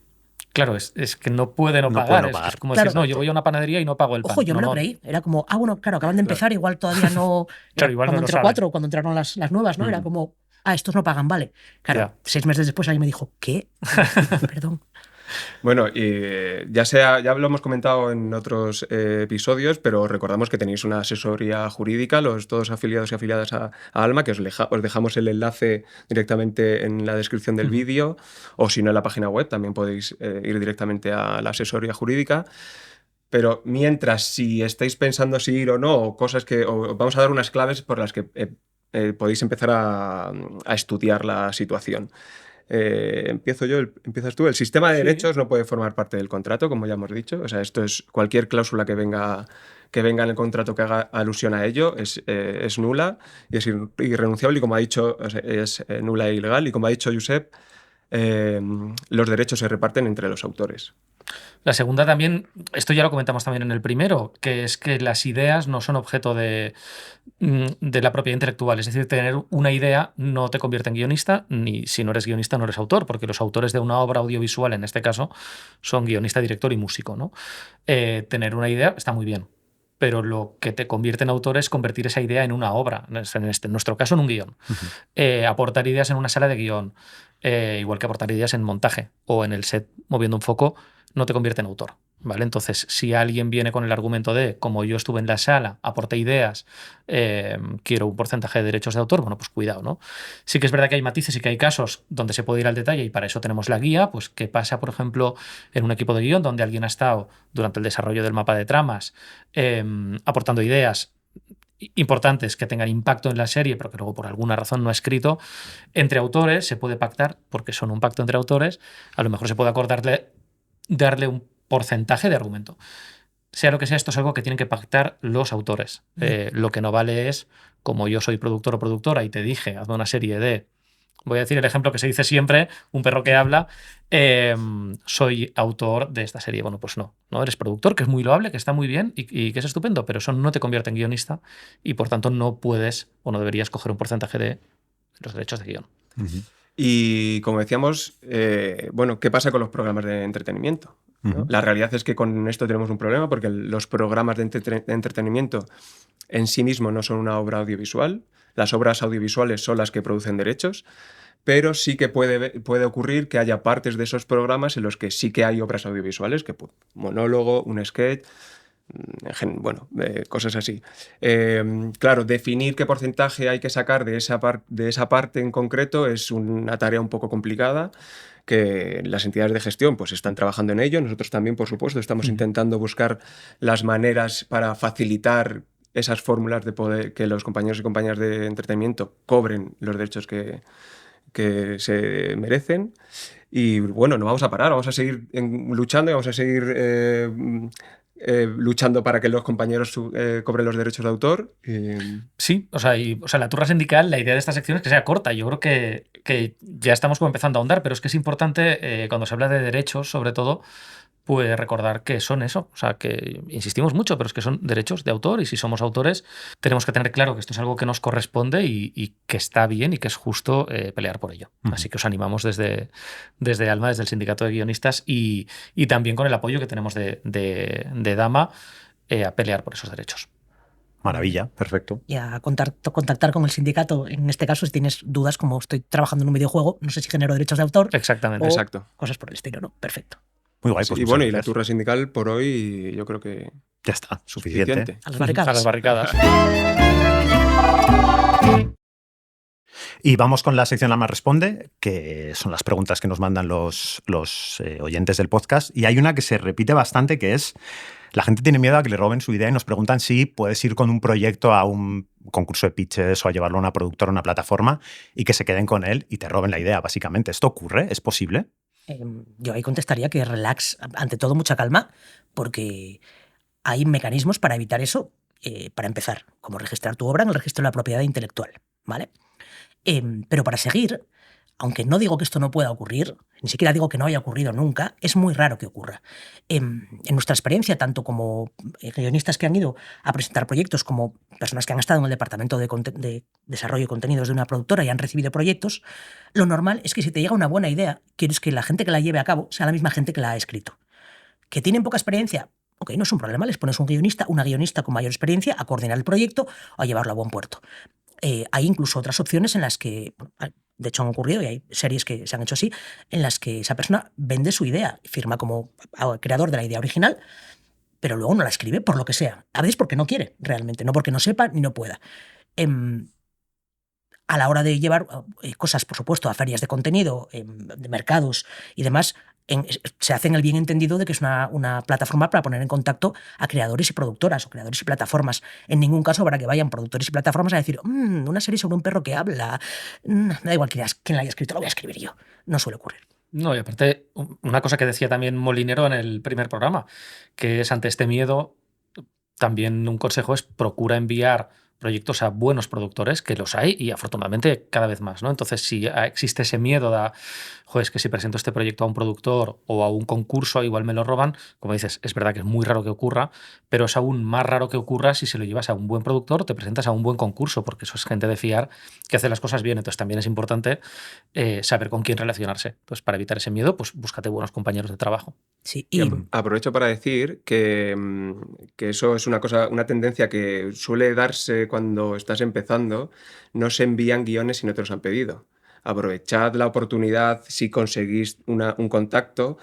Claro, es que no puede no No pagar. puede no pagar. Es como Claro. decir, no, yo voy a una panadería y no pago el pan. Ojo, yo me No, lo no. creí. Era como, bueno, claro, acaban de empezar, igual todavía no. Claro, igual cuando no lo entró saben. 4, cuando entraron las nuevas, ¿no? Era como, estos no pagan, vale. Claro, Ya. 6 meses después alguien me dijo, ¿qué? Perdón. Bueno, ya lo hemos comentado en otros episodios, pero recordamos que tenéis una asesoría jurídica, todos afiliados y afiliadas a Alma, que os dejamos el enlace directamente en la descripción del vídeo, o si no en la página web, también podéis ir directamente a la asesoría jurídica. Pero mientras, si estáis pensando si ir o no, o vamos a dar unas claves por las que podéis empezar a estudiar la situación. Empiezo yo, empiezas tú. El sistema de derechos no puede formar parte del contrato, como ya hemos dicho. O sea, esto es cualquier cláusula que venga en el contrato que haga alusión a ello es nula y es irrenunciable, y como ha dicho, es nula e ilegal. Y como ha dicho Josep, los derechos se reparten entre los autores. La segunda también, esto ya lo comentamos también en el primero, que es que las ideas no son objeto de la propiedad intelectual. Es decir, tener una idea no te convierte en guionista, ni si no eres guionista no eres autor, porque los autores de una obra audiovisual, en este caso, son guionista, director y músico, ¿no? Tener una idea está muy bien, pero lo que te convierte en autor es convertir esa idea en una obra, en nuestro caso en un guión. Aportar ideas en una sala de guión, igual que aportar ideas en montaje o en el set moviendo un foco, no te convierte en autor, ¿vale? Entonces, si alguien viene con el argumento de, como yo estuve en la sala, aporté ideas, quiero un porcentaje de derechos de autor, bueno, pues cuidado, ¿no? Sí que es verdad que hay matices y que hay casos donde se puede ir al detalle y para eso tenemos la guía, pues qué pasa, por ejemplo, en un equipo de guión donde alguien ha estado durante el desarrollo del mapa de tramas aportando ideas importantes que tengan impacto en la serie, pero que luego por alguna razón no ha escrito, entre autores se puede pactar, porque son un pacto entre autores, a lo mejor se puede acordarle darle un porcentaje de argumento. Sea lo que sea, esto es algo que tienen que pactar los autores. Lo que no vale es, como yo soy productor o productora y te dije, hazme una serie de... Voy a decir el ejemplo que se dice siempre, un perro que habla, soy autor de esta serie. Bueno, pues no eres productor, que es muy loable, que está muy bien y que es estupendo, pero eso no te convierte en guionista y por tanto no puedes o no deberías coger un porcentaje de los derechos de guión. Y como decíamos, bueno, ¿qué pasa con los programas de entretenimiento? ¿No? La realidad es que con esto tenemos un problema porque los programas de entretenimiento en sí mismos no son una obra audiovisual. Las obras audiovisuales son las que producen derechos, pero sí que puede ocurrir que haya partes de esos programas en los que sí que hay obras audiovisuales, que monólogo, un sketch, bueno, cosas así. Claro, definir qué porcentaje hay que sacar de esa parte en concreto es una tarea un poco complicada, que las entidades de gestión pues están trabajando en ello. Nosotros también, por supuesto, estamos intentando buscar las maneras para facilitar esas fórmulas de poder que los compañeros y compañeras de entretenimiento cobren los derechos que se merecen. Y bueno, no vamos a parar, vamos a seguir luchando y vamos a seguir luchando para que los compañeros cobren los derechos de autor. Sí, o sea, la turra sindical, la idea de esta sección es que sea corta. Yo creo que ya estamos como empezando a ahondar, pero es que es importante, cuando se habla de derechos, sobre todo, pues recordar que son eso. O sea, que insistimos mucho, pero es que son derechos de autor y si somos autores tenemos que tener claro que esto es algo que nos corresponde y que está bien y que es justo pelear por ello. Así que os animamos desde Alma, desde el Sindicato de Guionistas y también con el apoyo que tenemos de Dama a pelear por esos derechos. Maravilla, perfecto. Y a contactar con el sindicato, en este caso, si tienes dudas, como estoy trabajando en un videojuego, no sé si genero derechos de autor. Exactamente. Exacto. Cosas por el estilo, ¿no? Perfecto. Muy guay, pues y bueno, y la turra sindical por hoy yo creo que ya está, suficiente. A las barricadas. A las barricadas. Y vamos con la sección Alma Responde, que son las preguntas que nos mandan los oyentes del podcast. Y hay una que se repite bastante, que es: la gente tiene miedo a que le roben su idea y nos preguntan si puedes ir con un proyecto a un concurso de pitches o a llevarlo a una productora o una plataforma y que se queden con él y te roben la idea, básicamente. ¿Esto ocurre? ¿Es posible? Yo ahí contestaría que relax, ante todo mucha calma, porque hay mecanismos para evitar eso, para empezar, como registrar tu obra en el registro de la propiedad intelectual, ¿vale? Pero para seguir, aunque no digo que esto no pueda ocurrir, ni siquiera digo que no haya ocurrido nunca, es muy raro que ocurra. En nuestra experiencia, tanto como guionistas que han ido a presentar proyectos como personas que han estado en el departamento de desarrollo de contenidos de una productora y han recibido proyectos, lo normal es que si te llega una buena idea, quieres que la gente que la lleve a cabo sea la misma gente que la ha escrito. ¿Que tienen poca experiencia? Ok, no es un problema, les pones una guionista con mayor experiencia a coordinar el proyecto o a llevarlo a buen puerto. Hay incluso otras opciones en las que, de hecho han ocurrido y hay series que se han hecho así, en las que esa persona vende su idea, firma como creador de la idea original, pero luego no la escribe por lo que sea. A veces porque no quiere realmente, no porque no sepa ni no pueda. A la hora de llevar cosas, por supuesto, a ferias de contenido, de mercados y demás, se hace en el bien entendido de que es una plataforma para poner en contacto a creadores y productoras o creadores y plataformas. En ningún caso habrá que vayan productores y plataformas a decir una serie sobre un perro que habla, da igual quién la haya escrito, la voy a escribir yo. No suele ocurrir. No, y aparte, una cosa que decía también Molinero en el primer programa, que es ante este miedo, también un consejo es procura enviar proyectos a buenos productores, que los hay y afortunadamente cada vez más, ¿no? Entonces, si existe ese miedo de, es que si presento este proyecto a un productor o a un concurso, igual me lo roban, como dices, es verdad que es muy raro que ocurra, pero es aún más raro que ocurra si se lo llevas a un buen productor o te presentas a un buen concurso, porque eso es gente de fiar que hace las cosas bien. Entonces, también es importante saber con quién relacionarse. Entonces, para evitar ese miedo, pues búscate buenos compañeros de trabajo. Sí, y aprovecho para decir que eso es una tendencia que suele darse cuando estás empezando. No se envían guiones si no te los han pedido. Aprovechad la oportunidad si conseguís un contacto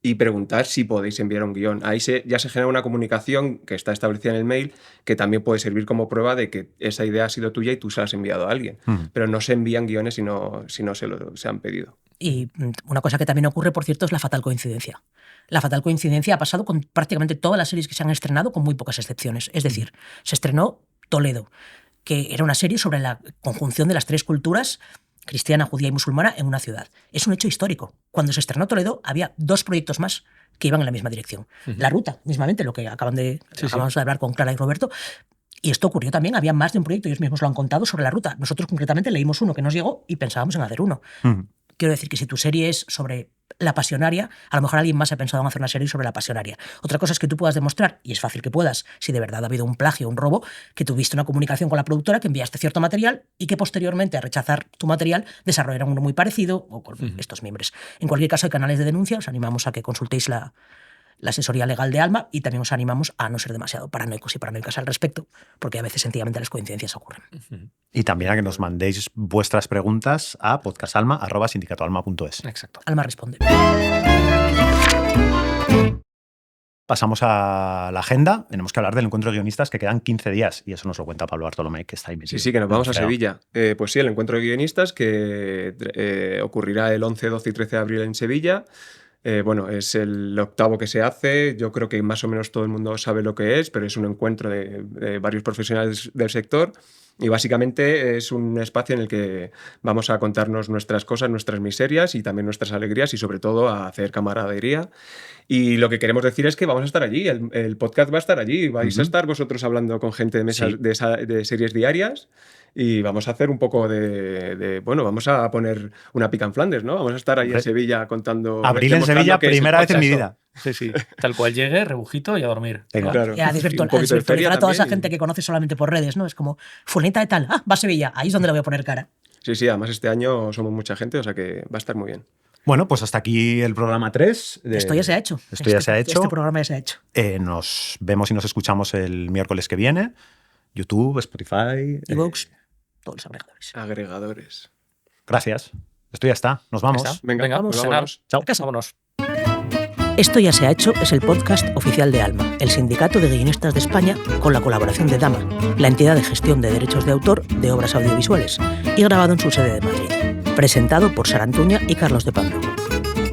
y preguntar si podéis enviar un guión. Ahí ya se genera una comunicación que está establecida en el mail que también puede servir como prueba de que esa idea ha sido tuya y tú se la has enviado a alguien. Pero no se envían guiones si no se han pedido. Y una cosa que también ocurre, por cierto, es la fatal coincidencia. La fatal coincidencia ha pasado con prácticamente todas las series que se han estrenado, con muy pocas excepciones. Es decir, se estrenó Toledo, que era una serie sobre la conjunción de las 3 culturas, cristiana, judía y musulmana, en una ciudad. Es un hecho histórico. Cuando se estrenó Toledo había 2 proyectos más que iban en la misma dirección. La Ruta, mismamente, lo que acabamos de hablar con Clara y Roberto. Y esto ocurrió también, había más de un proyecto, ellos mismos lo han contado, sobre La Ruta. Nosotros concretamente leímos uno que nos llegó y pensábamos en hacer uno. Quiero decir que si tu serie es sobre la pasionaria, a lo mejor alguien más ha pensado en hacer una serie sobre la pasionaria. Otra cosa es que tú puedas demostrar, y es fácil que puedas, si de verdad ha habido un plagio, un robo, que tuviste una comunicación con la productora, que enviaste cierto material y que posteriormente, a rechazar tu material, desarrollaron uno muy parecido o con estos miembros. En cualquier caso, hay canales de denuncia, os animamos a que consultéis la asesoría legal de Alma y también os animamos a no ser demasiado paranoicos y paranoicas al respecto, porque a veces sencillamente las coincidencias ocurren. Y también a que nos mandéis vuestras preguntas a podcastalma@sindicatoalma.es. Exacto. Alma responde. Pasamos a la agenda. Tenemos que hablar del encuentro de guionistas, que quedan 15 días, y eso nos lo cuenta Pablo Bartolomé, que está ahí metido. Sí, que nos vamos a Sevilla. Pues sí, el encuentro de guionistas que ocurrirá el 11, 12 y 13 de abril en Sevilla. Bueno, es el 8º que se hace. Yo creo que más o menos todo el mundo sabe lo que es, pero es un encuentro de varios profesionales del sector. Y básicamente es un espacio en el que vamos a contarnos nuestras cosas, nuestras miserias y también nuestras alegrías y sobre todo a hacer camaradería. Y lo que queremos decir es que vamos a estar allí, el podcast va a estar allí, vais a estar vosotros hablando con gente de mesas de series diarias y vamos a hacer un poco bueno, vamos a poner una pica en Flandes, ¿no? Vamos a estar ahí en Sevilla contando... Abril en Sevilla, primera vez en mi vida. Sí. Tal cual llegue, rebujito y a dormir. Claro. Y a desvirtualizar a toda esa gente que conoce solamente por redes, ¿no? Es como, fulanita de tal, va a Sevilla, ahí es donde le voy a poner cara. Sí, además este año somos mucha gente, o sea que va a estar muy bien. Bueno, pues hasta aquí el programa 3. Esto ya se ha hecho. Este programa ya se ha hecho. Nos vemos y nos escuchamos el miércoles que viene. YouTube, Spotify... iVoox, todos los agregadores. Gracias. Esto ya está. Nos vamos. Venga, vamos. Chao. Vámonos. Esto ya se ha hecho es el podcast oficial de Alma, el Sindicato de Guionistas de España, con la colaboración de Dama, la entidad de gestión de derechos de autor de obras audiovisuales, y grabado en su sede de Madrid. Presentado por Sara Antuña y Carlos de Pablo.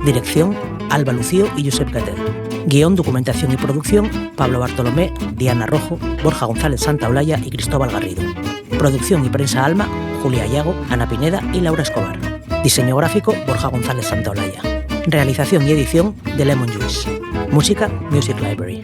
Dirección, Alba Lucío y Josep Catel. Guión, documentación y producción, Pablo Bartolomé, Diana Rojo, Borja González Santaolalla y Cristóbal Garrido. Producción y prensa Alma, Julia Ayago, Ana Pineda y Laura Escobar. Diseño gráfico, Borja González Santaolalla. Realización y edición de Lemon Juice. Música, Music Library.